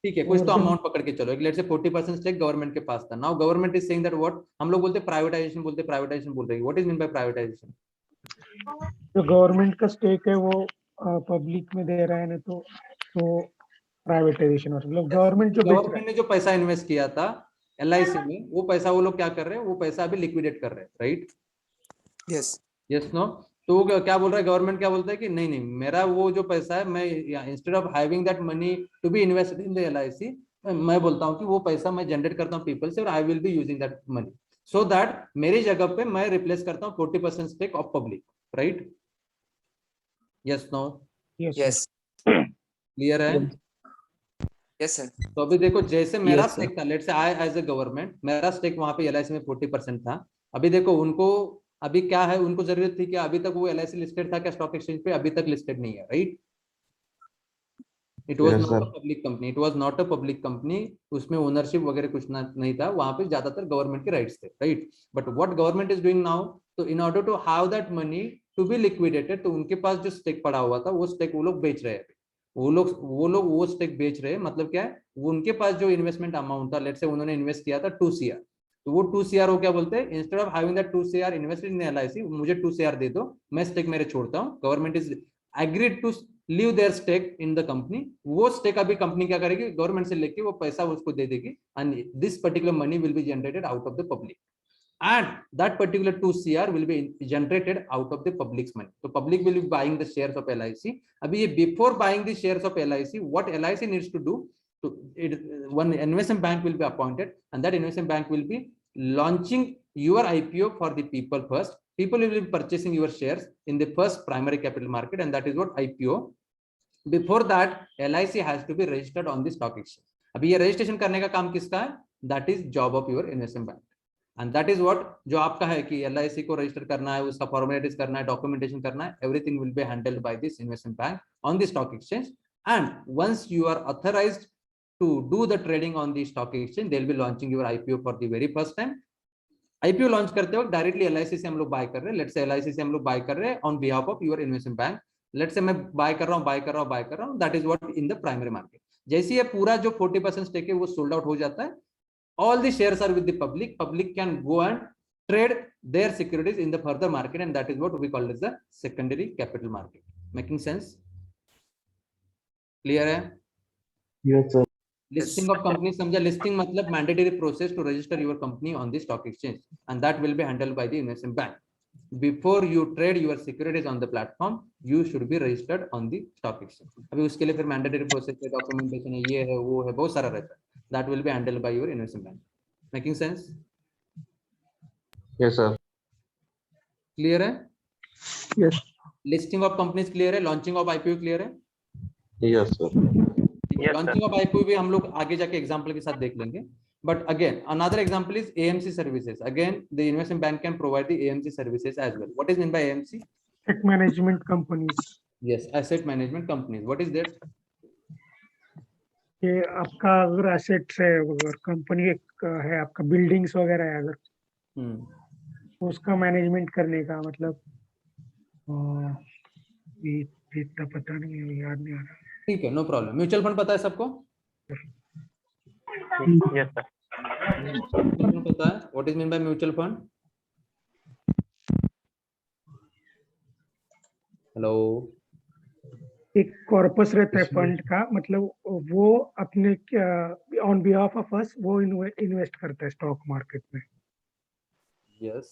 ठीक है, कुछ तो अमाउंट पकड़ के चलो, लेट्स से 40% स्टेक गवर्नमेंट के पास था. Now government is saying that what, हम लोग बोलते प्राइवेटाइजेशन, प्राइवेटाइजेशन बोल रहे हैं. What is mean bye privatisation? जो गवर्नमेंट का स्टेक है वो पब्लिक में दे रहा है ना, तो प्राइवेटाइजेशन मतलब गवर्नमेंट ने जो पैसा इन्वेस्ट किया था LIC में, वो पैसा वो लोग क्या कर रहे हैं? वो पैसा अभी लिक्विडेट कर रहे हैं, राइट? Yes. Yes, no? तो क्या बोल रहा है गवर्नमेंट? क्या बोलता है कि नहीं, मेरा वो जो पैसा है, मैं instead of having that money to be invested in the LIC, मैं बोलता हूँ कि वो पैसा मैं जनरेट करता हूँ पीपल से और I will be using that money so that मेरी जगह पे मैं रिप्लेस करता हूँ 40% stake of public, right? Yes, no? Yes. Clear है? Yes, sir. तो अभी देखो, जैसे मेरा Yes, sir. स्टेक था, let's say I as a government, मेरा स्टेक वहां पे LIC में 40% था. अभी देखो उनको अभी क्या है, उनको जरूरत थी कि अभी तक वो LIC लिस्टेड था क्या स्टॉक एक्सचेंज पे? अभी तक लिस्टेड नहीं है, right? It was not a public company, it was not a public company. उसमें ओनरशिप वगैरह कुछ नहीं था, वहां पे ज्यादातर गवर्नमेंट के राइट्स थे, right? But what government is doing now, तो in order to have that money to be liquidated, तो उनके पास जो स्टेक पड़ा हुआ था वो स्टेक वो लोग बेच रहे हैं. वो लोग वो स्टेक बेच रहे हैं, मतलब क्या है, वो उनके पास जो इन्वेस्टमेंट अमाउंट था, लेट्स से उन्होंने इन्वेस्ट किया था 2 CR, तो वो 2 CR वो क्या बोलते हैं, instead of having that 2 CR invested in LIC, मुझे 2 CR दे दो, मैं स्टेक मेरे छोड़ता हूँ. Government is agreed to leave their stake in the company. वो स्टेक अभी कंपनी क्या करेगी, गवर्नमेंट से लेके वो पैसा उसको दे देगी, and this particular money will be generated out of the public, and that particular 2 CR will be generated out of the public's money. So public will be buying the shares of LIC. Abhi ye before buying the shares of LIC, what LIC needs to do, to one investment bank will be appointed, and that investment bank will be launching your IPO for the people first. People will be purchasing your shares in the first primary capital market, and that is what IPO. Before that, LIC has to be registered on the stock exchange. अभी ये registration करने का काम किसका है? That is job of your investment bank. And that is what जो आपका है कि LIC को रजिस्टर करना है, उसका फॉर्मेलिटीज करना है, डॉक्यूमेंटेशन करना है, everything will be handled by this investment bank on the stock exchange. And once you are authorised to do the trading on the stock exchange, they will be launching your IPO for the very first time. IPO launch करते वक्त directly LIC से हम लोग bye कर रहे हैं, let's say LIC से हम लोग बाय कर रहे हैं on behalf of your investment bank, let's say मैं बाय कर रहा हूं, that is what in the primary market. जैसे ये पूरा जो 40% स्टेक है वो सोल्ड आउट हो जाता है, all the shares are with the public can go and trade their securities in the further market, and that is what we call as the secondary capital market. Making sense? Clear hai? Yes, sir. Listing of companies, समझा? Listing मतलब mandatory process to register your company on the stock exchange, and that will be handled by the investment bank. Before you trade your securities on the platform, you should be registered on the stock exchange. अभी उसके लिए फिर mandatory process है, documentation है, ये है, वो है, बहुत सारा रहता है. That will be handled by your investment bank. Making sense? Yes, sir. Clear है? Yes. Listing of companies clear है? Launching of IPO clear है? Yes, sir. Launching of IPO भी हम लोग आगे जाके एग्जांपल के साथ देख लेंगे. But again, another example is AMC services. Again, the investment bank can provide the AMC services as well. What is meant by AMC? Asset management companies. Yes, asset management companies. What is that? ये आपका अगर assets है, अगर company है, आपका buildings वगैरह है, अगर उसका मैनेजमेंट करने का मतलब इतना पता नहीं है, याद नहीं आ रहा. ठीक है, नो प्रॉब्लम. म्यूचुअल फंड पता है सबको? Yes, sir. पता है? What is meant by mutual fund? Hello. एक कॉर्पस रहता है फंड का, मतलब वो अपने ऑन बिहाफ ऑफ अस वो इन्वेस्ट करता है स्टॉक मार्केट में. यस,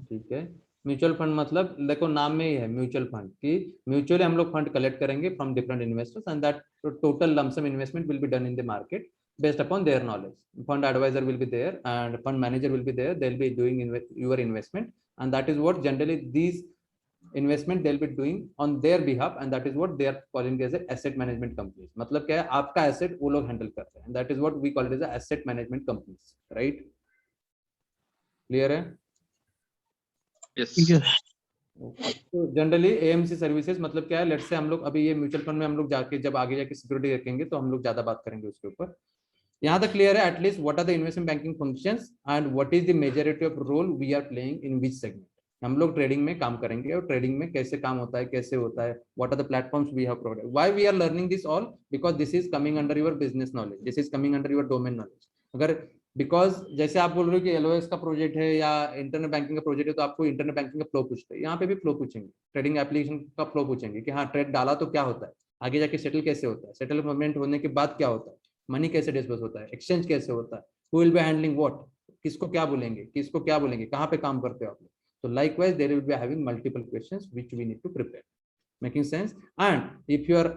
ठीक है. म्यूचुअल फंड मतलब देखो नाम में ही है म्यूचुअल फंड कि म्यूचुअली हम लोग फंड कलेक्ट करेंगे from different investors, and that total lump sum investment will be done in the market based upon their knowledge. Fund advisor will be there and fund manager will be there. They'll be doing your investment, and that is what generally these investment they'll be doing on their behalf, and that is what they are calling as a asset management companies. मतलब क्या है, आपका asset वो लोग handle करते हैं, and that is what we call it as a asset management companies, right? Clear है? Yes. तो जनरली AMC सर्विसेज मतलब क्या है, लेट्स से हम लोग अभी ये म्यूचुअल फंड में हम लोग जाके जब आगे जाके सिक्योरिटी रखेंगे तो हम लोग ज्यादा बात करेंगे उसके ऊपर. यहाँ तक क्लियर है at least what are the investment banking functions and what is the majority of role we are playing in which segment. हम लोग ट्रेडिंग में काम करेंगे और ट्रेडिंग में कैसे काम होता है, कैसे होता है, what are the platforms we have provided. Why we are learning this all? Because this is coming under your business knowledge, this is coming under your domain knowledge. अगर बिकॉज जैसे आप बोल रहे हो कि एलओएस का प्रोजेक्ट है या इंटरनेट बैंकिंग का प्रोजेक्ट है तो आपको इंटरनेट बैंकिंग का फ्लो पूछते हैं, यहाँ पे भी फ्लो पूछेंगे, ट्रेडिंग एप्लीकेशन का फ्लो पूछेंगे कि हाँ ट्रेड डाला तो क्या होता है, आगे जाके सेटल कैसे होता है, सेटलमेंट होने के बाद क्या होता है, मनी कैसे डिस्बर्स होता है, एक्सचेंज कैसे होता है, who will be handling what, किसको क्या बोलेंगे, कहाँ पे काम करते हो आप लोग. So likewise there will be having multiple questions which we need to prepare. Making sense? And if you are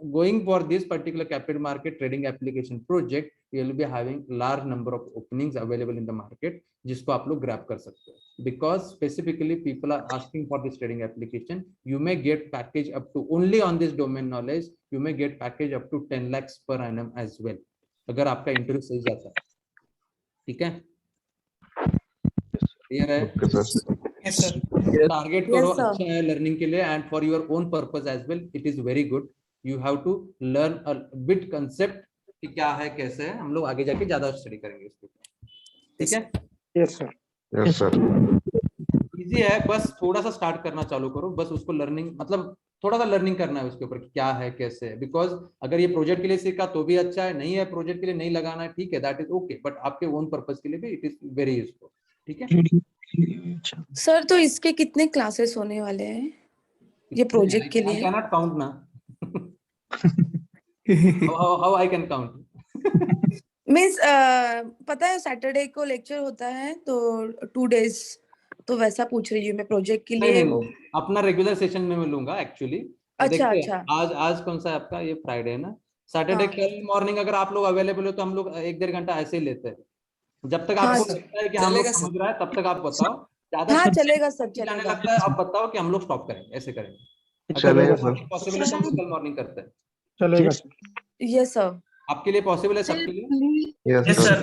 going for this particular capital market trading application project, you will be having large number of openings available in the market जिसको आप लोग grab कर सकते हो. Because specifically people are asking for this trading application, you may get package up to only on this domain knowledge, you may get package up to 10 lakhs per annum as well. अगर आपका interview सही जाता है, ठीक है? Clear है? Yes, sir. Target करो अच्छा है लर्निंग के लिए, and for your own purpose as well it is very good. You have to learn a bit concept कि क्या है कैसे है. हम लोग आगे जाके ज्यादा स्टडी करेंगे इसके ऊपर, ठीक है? Yes sir. Yes, sir. Easy है, बस थोड़ा सा स्टार्ट करना चालू करो, बस उसको लर्निंग मतलब थोड़ा सा लर्निंग करना है उसके ऊपर क्या है कैसे है. बिकॉज अगर ये प्रोजेक्ट के लिए सीखा तो भी अच्छा है, नहीं है प्रोजेक्ट के लिए नहीं लगाना है, ठीक है, दैट इज ओके, बट आपके ओन पर्पस के लिए भी इट इज वेरी यूजफुल, ठीक है? सर तो इसके कितने क्लासेस होने वाले हैं ये प्रोजेक्ट के लिए? I cannot count ना. How I can count? Means पता है सैटरडे को लेक्चर होता है तो 2 days, तो वैसा पूछ रही हूँ मैं प्रोजेक्ट के लिए. नहीं, अपना रेगुलर सेशन में मिलूंगा एक्चुअली. अच्छा. आज कौन सा है आपका? ये फ्राइडे है ना. सैटरडे कल मॉर्निंग अगर आप लोग अवेलेबल हो तो हम लोग 1-1.5 घंटा ऐसे ही लेते हैं. जब तक आपको लगता है कि हम लोग समझ रहा है तब तक आप बताओ. ज्यादा चलेगा सर, जाने लगता है आप बताओ कि हम लोग स्टॉप करेंगे, ऐसे करेंगे. चलेगा पॉसिबल है तो हम लोग कल मॉर्निंग करते हैं. चलेगा सर. Yes sir. आपके लिए पॉसिबल है, सबके लिए? यस सर,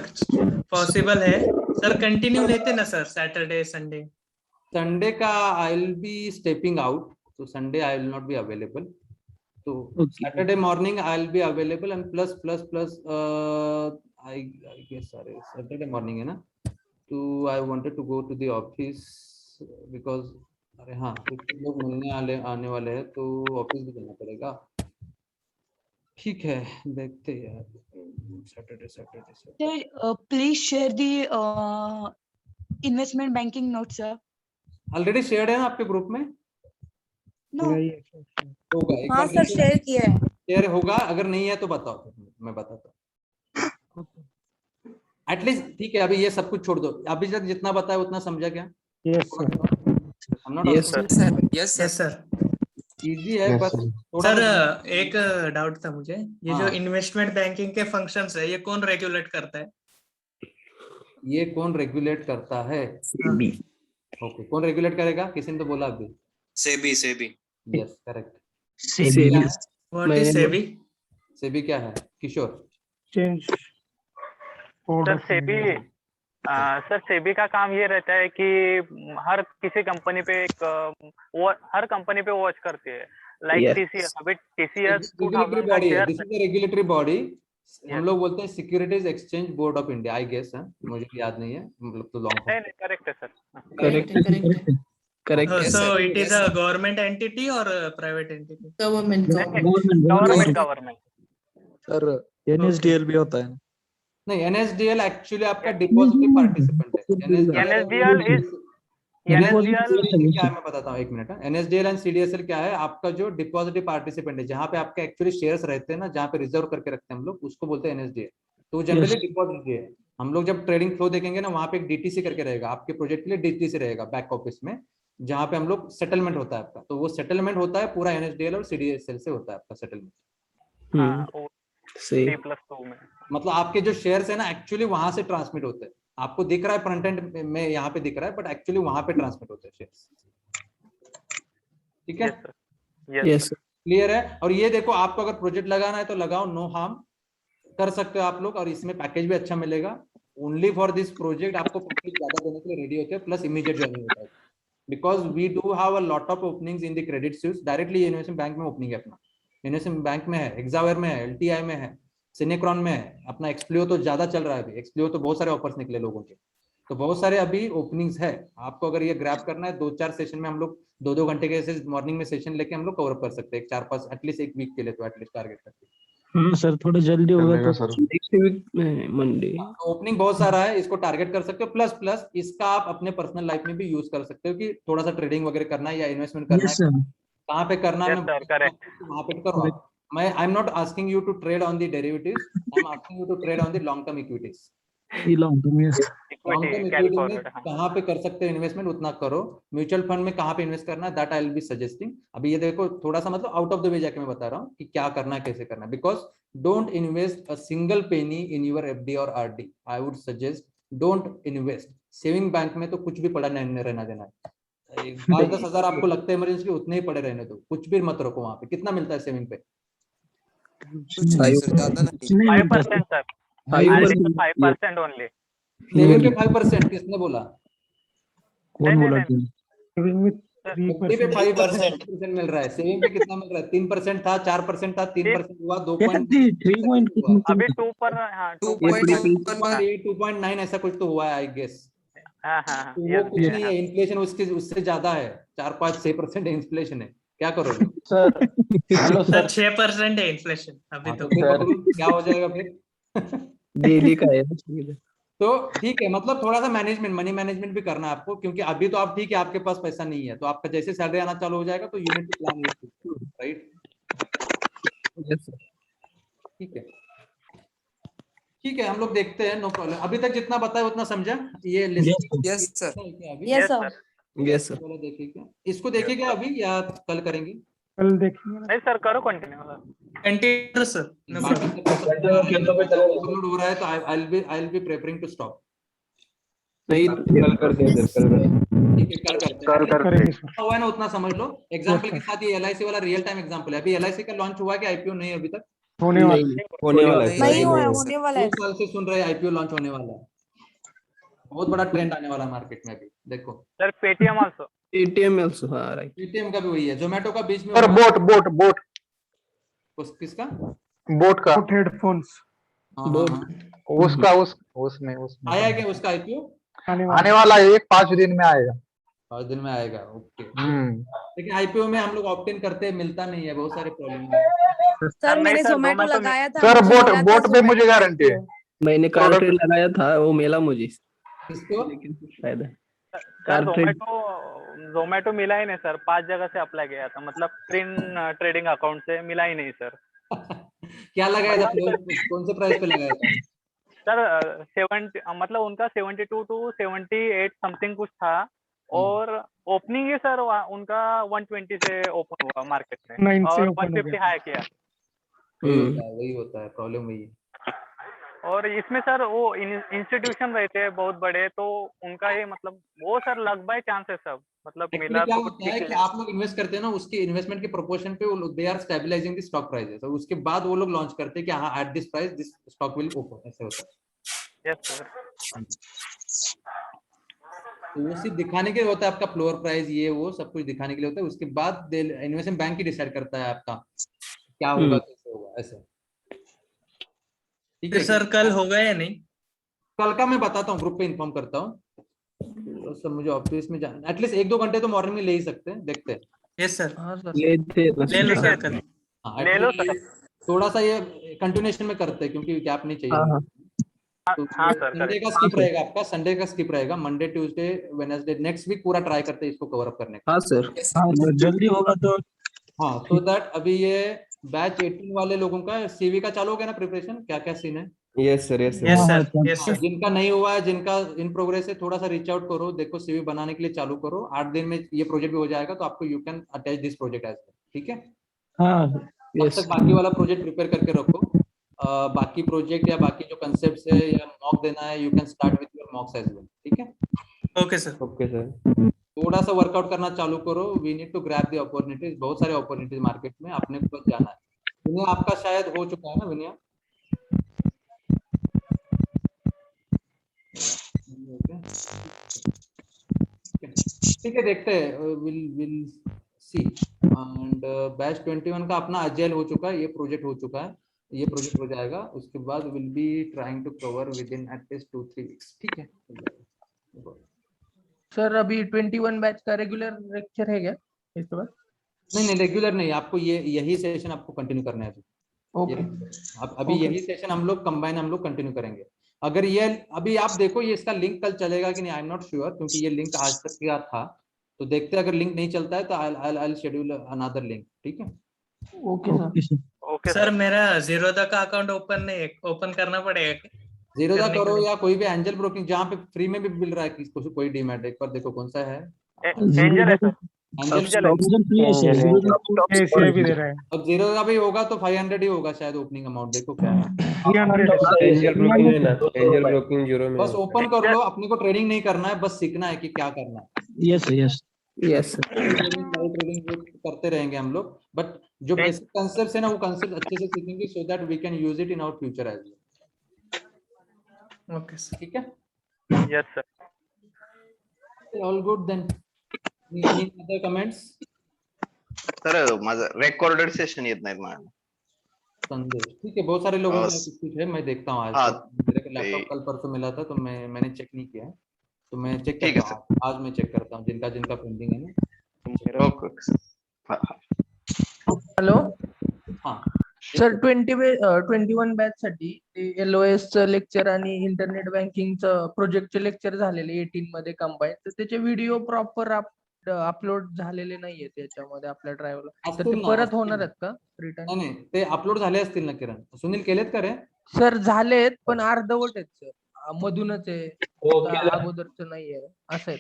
पॉसिबल है सर. कंटिन्यू लेते ना सर सैटरडे संडे. संडे का I will be stepping out, तो Sunday I will not be available. तो Saturday morning I will be available, and plus I guess Saturday morning है ना, तो I wanted to go to the office because अरे हाँ कुछ लोग मिलने आने वाले हैं तो ऑफिस भी जाना पड़ेगा। ठीक है देखते हैं यार Saturday Sir, please share the investment banking notes, sir. Already shared है ना आपके ग्रुप में No. होगा एक हाँ बार सर शेयर किया है। शेयर होगा अगर नहीं है तो बताओ मैं बताता हूँ एटलीस्ट। ठीक है अभी ये सब कुछ छोड़ दो अभी तक जितना बताया उतना समझा क्या? Yes sir Yes, sir. Yes, sir. Yes sir. Easy है Yes, बस sir. थोड़ा सर सा- एक डाउट था मुझे, ये जो हाँ। इन्वेस्टमेंट बैंकिंग के फंक्शंस है ये कौन रेगुलेट करता है? ये कौन रेगुलेट करता है? SEBI. ओके कौन रेगुलेट करेगा? किसी ने तो बोला अभी। SEBI, SEBI. Yes correct. SEBI. What is SEBI? SEBI क्या है Kishore? Change sir SEBI sir SEBI का काम ये रहता है कि हर किसी कंपनी पे एक हर कंपनी पे वॉच करती है लाइक Yes. टीसीएस। अभी टीसीएस रेगुलेटरी बॉडी है, this is the regulatory body. हम Yes. लोग बोलते हैं Securities Exchange Board of India I guess है, मुझे याद नहीं है मतलब तो लॉन्ग नहीं करेक्ट है sir. Correct. Correct. Yes, so sir. It is Yes, uh sir. Government entity और private entity? Government. Government sir NSDL भी होता है। नहीं एनएसडीएल एक्चुअली आपका डिपॉजिटरी पार्टिसिपेंट है। NSDL is NSDL क्या है मैं बताता हूँ एक मिनट। एनएसडीएल एंड सीडीएसएल क्या है? आपका जो डिपॉजिटरी पार्टिसिपेंट है जहाँ पे आपके एक्चुअली शेयर्स रहते हैं ना, जहाँ पे रिजर्व करके रखते हैं हम लोग, उसको बोलते हैं एनएसडीएल। तो जनरली डिपॉजिटरी है। हम लोग जब ट्रेडिंग फ्लो देखेंगे ना वहाँ पे एक डीटीसी करके रहेगा, आपके प्रोजेक्ट के लिए डीटीसी रहेगा बैक ऑफिस में, जहाँ पे हम लोग सेटलमेंट होता है आपका। तो वो सेटलमेंट होता है पूरा एनएसडीएल और सीडीएसएल से होता है आपका सेटलमेंट। T+2 में मतलब आपके जो शेयर्स है ना एक्चुअली वहां से ट्रांसमिट होते हैं। आपको दिख रहा है फ्रंट एंड में यहाँ पे दिख रहा है बट एक्चुअली वहां पे ट्रांसमिट होते हैं शेयर्स। ठीक है Yes. क्लियर है? और ये देखो आपको अगर प्रोजेक्ट लगाना है तो लगाओ, नो हार्म कर सकते हो आप लोग, और इसमें पैकेज भी अच्छा मिलेगा। ओनली फॉर दिस प्रोजेक्ट आपको पैकेज ज्यादा देने के लिए रेडी होते हैं, प्लस इमीडिएट ज्वाइनिंग होता है because we do have a lot of openings in the credit switch. Directly investment bank में ओपनिंग है अपना, इन्वेस्टमेंट बैंक में है, एग्जावेयर में है, एलटीआई में है, सिनेक्रॉन में है, अपना एक्सप्लियो तो ज्यादा चल रहा है अभी। एक्सप्लियो तो बहुत सारे ऑफर्स निकले लोगों के, तो बहुत सारे अभी ओपनिंग्स है। आपको अगर ये ग्रैब करना है 2-4 सेशन में हम लोग 2-2 घंटे के मॉर्निंग में सेशन लेके हम लोग कवर कर सकते हैं 4-5 एटलीस्ट एक वीक के लिए, तो एटलीस्ट टारगेट करके। हाँ सर थोड़ा जल्दी होगा चलेगा तो सर। नेक्स्ट वीक में मंडे। ओपनिंग बहुत सारा है, इसको टारगेट कर सकते हो। प्लस इसका आप अपने पर्सनल लाइफ में भी यूज कर सकते हो कि थोड़ा सा ट्रेडिंग वगैरह करना है या इन्वेस्टमेंट करना Yes, है, sir. कहाँ पे करना है, Yes, sir, correct. वहाँ पे करो आप। मैं I am not asking you to trade on the derivatives, I am asking you to trade on the long term equities. Long term, yes. Long equity term carry equity में forward. कहाँ पे कर सकते हो इन्वेस्टमेंट उतना करो। Mutual fund में कहाँ पे इन्वेस्ट करना है that I will B suggesting. अभी ये देखो थोड़ा सा मतलब आउट ऑफ द वे जाके मैं बता रहा हूँ कि क्या करना है कैसे करना है। Because don't invest a single penny in your FD और RD. I would suggest don't invest. Saving bank में तो कुछ भी पड़ा नहीं रहना देना है। 5-10 हजार आपको लगता है इमरजेंसी, उतने ही पड़े रहने दो, कुछ भी मत रखो वहां पे। कितना मिलता है सेविंग पे? कुछ नहीं सर, ज्यादा नहीं। 5% सर, 5% ओनली। सेविंग पे 5%? किसने बोला? कौन बोला? सेविंग में एफडी पे 5% मिल रहा है, सेविंग पे कितना मिल रहा है? 3% था, 4% था, 3% हुआ, 2.3 अभी 2 पर हाँ 2.9 ऐसा कुछ तो हुआ है आई गेस। हाँ तो वो कुछ नहीं है, इन्फ्लेशन उससे ज्यादा है, 4-5-6% इन्फ्लेशन है। क्या करोगे सर? हेलो सर 6% है इन्फ्लेशन अभी तो। क्या हो जाएगा फिर? डेली का है। तो ठीक है, मतलब थोड़ा सा मैनेजमेंट, मनी मैनेजमेंट भी करना है आपको, क्योंकि अभी तो आप ठीक है आपके पास पैसा नहीं है, तो आपका जैसे सैलरी आना चालू हो जाएगा तो यूनिट टू प्लान, राइट? ठीक है ठीक है, हम लोग देखते हैं, नो प्रॉब्लम। अभी तक जितना बताया उतना समझा? ये list yes sir. Yes sir. Yes, sir. देखिए क्या इसको देखेगा अभी या कल करेंगे? कल देखेंगे। नहीं सर करो कंटिन्यू। Continue sir. अपलोड हो रहा है तो I will be preferring to stop. नहीं कल कर दे सर, ठीक है कल करते हुआ है ना उतना समझ लो। एग्जांपल के साथ ये एलआईसी वाला रियल टाइम एग्जांपल है। अभी एलआईसी का लॉन्च हुआ है कि आईपीओ नहीं अभी तक? होने वाला नहीं हुआ है, होने वाला है। 2 साल से सुन रहे हैं आईपीओ लॉन्च होने वाला है। बहुत बड़ा ट्रेंड आने वाला है मार्केट में अभी देखो। Sir Paytm also. ATM also, हाँ राइट। पेटीएम का भी वही है, जोमेटो का बीच में सर बोट किसका? बोट का हेडफोन्स हाँ, हाँ, हाँ। उसका उसमें आया क्या उसका आईपीओ? आने वाला है, 5 दिन में आएगा। 5 दिन में आएगा, ओके। लेकिन आईपीओ में हम लोग ऑप्ट इन करते हैं, मिलता नहीं है, बहुत सारे प्रॉब्लम है। सर मैंने जोमेटो लगाया था, सर मुझे मिला था बोट पे मुझे Zomato गारंटी है। मैंने कारट्रेड लगाया था, वो मिला मुझे, किसको? लेकिन शायद सर जोमेटो मिला ही नहीं सर, 5 जगह से अप्लाई किया था, मतलब ट्रेडिंग अकाउंट से मिला ही नहीं सर। क्या लगाया था, कौन से प्राइस पे लगाया था? सर 70 मतलब उनका 72 to 78 समथिंग कुछ था, और ओपनिंग ही सर उनका 120 से ओपन हुआ मार्केट में, 9 से और ओपन हो 150 गया। हाई किया। वही होता है प्रॉब्लम, वही है। और इसमें सर वो इंस्टीट्यूशन रहते हैं बहुत बड़े, तो उनका ये मतलब वो सर लग बाय चांसेस सब, मतलब एक्चुअली मिला क्या तो होता ठीक है है। कि आप लोग इन्वेस्ट करते हैं ना, उसके इन्वेस्टमेंट के प्रोपोर्शन पे वो they are stabilising the stock prices, और उसके बाद वो लोग लॉन्च करते हैं कि हाँ at this price this stock will open, ऐसे होता है। Yes sir. तो वो सिर्फ दिखाने के लिए होता है, आपका फ्लोर प्राइस ये वो सब कुछ दिखाने के लिए होता है, उसके बाद इन्वेस्टमेंट बैंक ही डिसाइड करता है आपका क्या होगा कैसे होगा, ऐसे। ठीक है सर कल होगा या नहीं? कल का मैं बताता हूँ, ग्रुप पे इन्फॉर्म करता हूँ। तो सब मुझे ऑफिस में जाना, एटलीस्ट 1-2 घंटे तो मॉर्निंग में ले ही सकते हैं, देखते हैं। यस सर, ले लो सर कल। हाँ, ले लो सर। थोड़ा सा ये कंटिन्यूएशन में करते हैं, क्योंकि गैप नहीं चाहिए। तो हाँ सर, संडे का स्किप रहेगा आपका, संडे का स्किप रहेगा, Monday Tuesday Wednesday next week पूरा ट्राई करते हैं इसको कवर अप करने का। हाँ सर, जल्दी होगा तो। हाँ, सो दैट अभी ये बैच 18 वाले लोगों का सीवी का चालू हो गया ना प्रिपरेशन, क्या क्या सीन है? Yes sir, yes yes sir, yes sir. जिनका नहीं हुआ है, जिनका इन प्रोग्रेस है, थोड़ा सा रीच आउट करो, देखो सीवी बनाने के लिए चालू करो, 8 दिन में ये प्रोजेक्ट भी हो जाएगा, तो आपको you can attach this project as, ठीक है? तब तक बाकी वाला प्रोजेक्ट प्रिपेयर करके रखो। बाकी प्रोजेक्ट या बाकी जो कंसेप्ट है या मॉक देना है, you can start with your mocks as well, ठीक है? Okay sir. Okay sir. थोड़ा सा वर्कआउट करना चालू करो, we need to grab the opportunities, बहुत सारे अपॉर्चुनिटीज मार्केट में, अपने को बस जाना है। विनय आपका शायद हो चुका है ना विनय? ठीक है, देखते हैं, विल सी। एंड बैच 21 का अपना अजेल हो चुका है, ये प्रोजेक्ट हो चुका है, ये प्रोजेक्ट हो जाएगा, उसके बाद will be trying to cover within at least 2-3 weeks, ठीक है? सर अभी 21 बैच का रेगुलर लेक्चर है क्या इसके बाद? नहीं, रेगुलर नहीं, आपको ये यही सेशन आपको कंटिन्यू करना है। ओके। अब अभी यही सेशन हम लोग कंटिन्यू करेंगे। अगर ये अभी आप देखो, ये इसका लिंक कल चलेगा कि नहीं, आई एम नॉट श्योर, क्योंकि ये लिंक आज तक का था, तो देखते हैं, अगर लिंक नहीं चलता है तो आई शेड्यूल अनदर लिंक, ठीक है? Okay sir. ओके सर मेरा जीरोधा का अकाउंट ओपन करना पड़ेगा क्या? जीरोधा करो या कोई भी एंजल ब्रोकिंग, जहाँ पे फ्री में भी मिल रहा है किसी को, कोई डीमैट, एक बार देखो कौन सा है। एंजल है सर। एसीआई भी दे रहा है। अब जीरो का भी होगा तो 500 ही होगा शायद ओपनिंग अमाउंट, देखो क्या है। 300 एंजल ब्रोकिंग है ना, एंजल ब्रोकिंग जीरो में। बस ओपन कर लो, अपने को ट्रेडिंग नहीं करना है, बस सीखना है कि क्या करना है। यस यस यस ट्रेडिंग करते रहेंगे हम लोग, बट जो बेसिक कंसेप्ट है ना, वो कंसेप्ट अच्छे से सीखेंगे, so that we can use it in our future as well. Okay sir, ठीक है? Yes sir. All good then, any other comments? Sir माझं रेकॉर्डेड सेशन येत नाहीत मला। संदेश, ठीक है, बहुत सारे लोगों का कुछ है, मैं देखता हूँ आज। मेरे को लैपटॉप कल परसों मिला था, तो मैंने चेक नहीं किया, तो मैं चेक करता हूँ आज, मैं चेक करता हूँ जिनका पेंडिंग है ना। हॅलो हाँ सर, 21 बॅच साठी LOS चं लेक्चर आणि इंटरनेट बँकिंगचं प्रोजेक्टचे लेक्चर झालेले 18 मध्ये कंबाईन, तर त्याचे व्हिडिओ प्रॉपर अपलोड झालेले नाहीये त्याच्यामध्ये आपल्या ड्राईव्हला, तर ते परत होणार आहेत का रिटर्न? नाही, ते अपलोड झाले असतील ना किरण, सुनील केलेत का रे? सर झालेत, पण अर्धवट आहेत सर, मधूनच आहे, अगोदरचं नाहीये, असं आहे।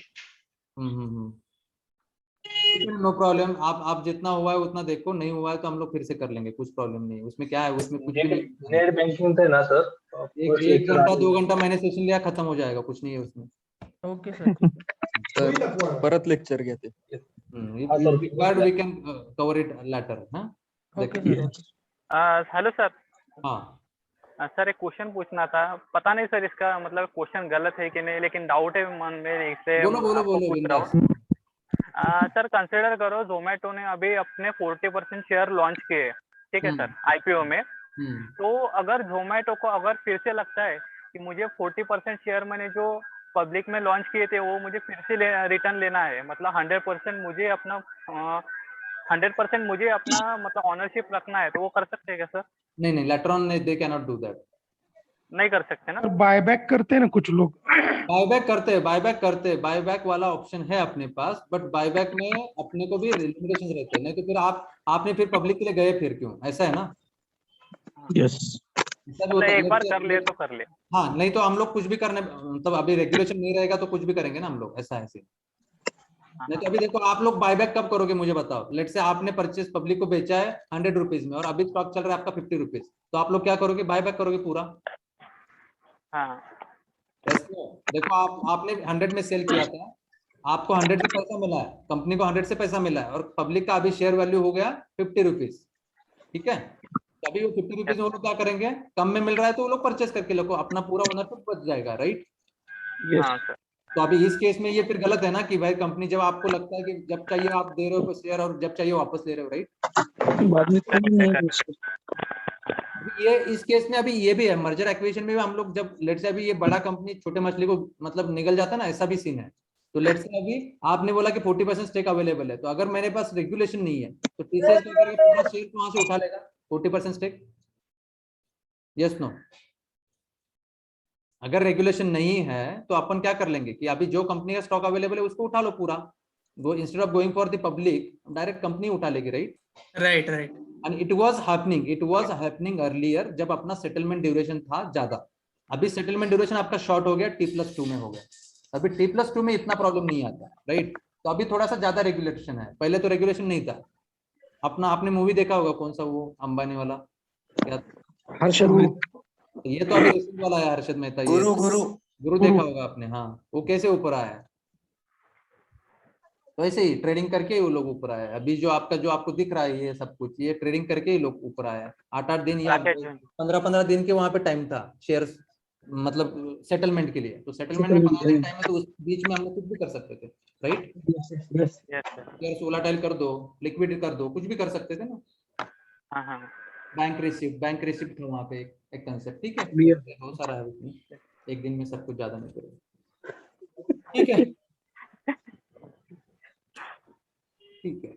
नो प्रॉब्लम, आप जितना हुआ है उतना देखो, नहीं हुआ है तो हम लोग फिर से कर लेंगे, कुछ प्रॉब्लम नहीं है उसमें। क्या है उसमें, कुछ भी नेट बैंकिंग थे ना सर, एक घंटा 2 घंटा मैंने सेशन लिया, खत्म हो जाएगा, कुछ नहीं है उसमें। ओके सर, परत लेक्चर घेते। We can cover it later. Hello sir. हाँ सर, एक क्वेश्चन पूछना था, पता नहीं सर इसका मतलब क्वेश्चन गलत है कि नहीं, लेकिन डाउट है मन में, इससे बोलो पूछ रहा हूँ। सर कंसिडर करो, जोमेटो ने अभी अपने 40% शेयर लॉन्च किए, ठीक है सर, IPO में। तो अगर जोमेटो को अगर फिर से लगता है कि मुझे 40% शेयर मैंने जो पब्लिक में लॉन्च किए थे वो मुझे फिर से रिटर्न लेना है, मतलब 100% मुझे अपना 100% मुझे अपना मतलब ऑनरशिप रखना है, तो वो कर सकते हैं क्या सर? नहीं नहीं, later on they can not do that. नहीं कर सकते ना? बायबैक करते हैं ना कुछ लोग, बायबैक करते हैं, बायबैक वाला ऑप्शन है अपने पास, बट बायबैक में अपने को भी लिमिटेशन रहते हैं, नहीं तो फिर आपने फिर पब्लिक के लिए गए फिर क्यों, ऐसा है ना? यस मतलब एक बार कर ले तो कर ले। हाँ, नहीं तो हम लोग कुछ भी करने, मतलब अभी रेगुलेशन नहीं रहेगा तो कुछ भी करेंगे ना हम लोग, ऐसा है सीन। नहीं तो अभी देखो आप लोग बायबैक कब करोगे मुझे बताओ। लेट से आपने परचेस पब्लिक को बेचा है 100 रुपीज में और अभी स्टॉक चल रहा है आपका 50 रुपीज, तो आप लोग क्या करोगे? बायबैक करोगे पूरा। हाँ देखो आपने 100 में सेल किया था, आपको 100 से पैसा मिला है, कंपनी को 100 से पैसा मिला है, और पब्लिक का अभी शेयर वैल्यू हो गया 50 रुपीज, ठीक है? अभी वो 50 रुपीज वो लोग क्या करेंगे, कम में मिल रहा है तो वो लोग परचेस करके लोग अपना पूरा ओनरशिप बच जाएगा, राइट? तो अभी इस केस में ये फिर गलत है ना कि भाई कंपनी जब आपको लगता है कि जब चाहिए आप दे रहे हो शेयर और जब चाहिए वापस ले रहे हो, राइट? ये इस केस में अभी ये भी है, मर्जर एक्विजिशन में भी हम लोग जब लेट से अभी ये बड़ा कंपनी छोटे मछली को मतलब निगल जाता है ना, ऐसा भी सीन है। तो लेट से अभी आपने बोला कि 40% स्टेक अवेलेबल है, तो अगर मेरे पास रेगुलेशन नहीं है तो टीसीएस क्या करेगा, पूरा शेयर वहां से उठा लेगा 40% स्टेक। Yes no? अगर रेगुलेशन नहीं है तो अपन क्या कर लेंगे कि अभी जो कंपनी का स्टॉक अवेलेबल है उसको उठा लो पूरा, instead of going for the public direct company उठा लेगी, right? Right. And it was happening earlier जब अपना सेटलमेंट ड्यूरेशन था ज्यादा। अभी सेटलमेंट ड्यूरेशन आपका शॉर्ट हो गया, T+2 में हो गया, अभी T+2 में इतना प्रॉब्लम नहीं आता, राइट? तो अभी थोड़ा सा ज्यादा रेगुलेशन है, पहले तो रेगुलेशन नहीं था। अपना आपने मूवी देखा होगा कौन सा वो अंबानी वाला, क्या हर्षद ये तो अभी रिसेंट वाला है हर्षद मेहता, ये गुरु देखा होगा आपने? हाँ, वो कैसे ऊपर आया है, तो ऐसे ही ट्रेडिंग करके ही वो लोग ऊपर आए। अभी जो आपको दिख रहा है ये सब कुछ, ये ट्रेडिंग करके ही लोग ऊपर आए। 8-8 दिन या 15-15 दिन के वहां पे टाइम था शेयर मतलब सेटलमेंट के लिए, तो सेटलमेंट में 15 दिन टाइम है, तो उस बीच में हम लोग कुछ भी कर सकते थे, राइट? शेयर वोलेटाइल कर दो, लिक्विड कर दो, कुछ भी कर सकते थे ना। बैंक रिसिप्ट था वहां पे एक कंसेप्ट, ठीक है? बहुत सारा है उसमें, एक दिन में सब कुछ ज्यादा नहीं करेगा, ठीक है? ठीक है,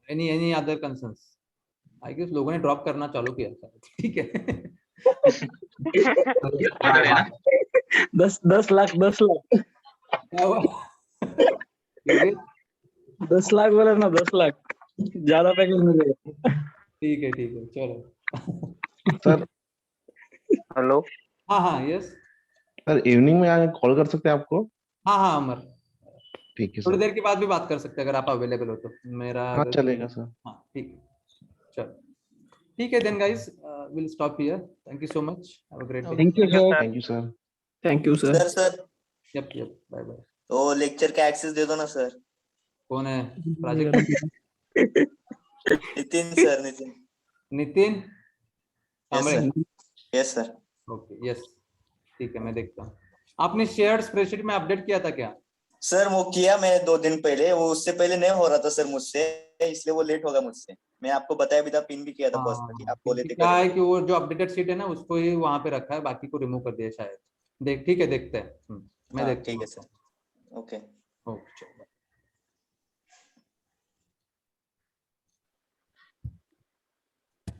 any other concerns? I guess लोगों ने ड्रॉप करना चालू किया था, ठीक है? 10 लाख 10 लाख बोला ना, 10 लाख ज्यादा पैकेज मिलेगा। ठीक है चलो। सर हेलो, हाँ यस सर, इवनिंग में आके कॉल कर सकते हैं आपको? हाँ अमर, ठीक है थोड़ी सर। देर के बाद भी बात कर सकते हैं अगर आप अवेलेबल हो तो। मेरा हाँ चलेगा सर। हाँ ठीक है, चलो ठीक है, then guys will stop here. Thank you so much, have a great day. Thank you sir. Thank you sir. Thank you sir. Sir yup bye bye. तो लेक्चर का एक्सेस दे दो ना सर। कौन है project? Nitin sir, Nitin Kamre? Yes sir. Okay yes, ठीक है, मैं देखता हूँ। आपने शेयर स्प्रेडशीट में अपडेट किया था क्या? सर वो किया मैंने 2 दिन पहले, वो उससे पहले नहीं हो रहा था सर मुझसे, इसलिए वो लेट होगा मुझसे। मैं आपको बताया भी था, पिन भी किया था पर्सनली, आप बोले थे क्या है कि वो जो अपडेटेड शीट है ना उसको ही वहां पे रखा है, बाकी को रिमूव कर दिया शायद। ठीक है देखते हैं, मैं देखता हूँ। ठीक है सर। ओके चलो।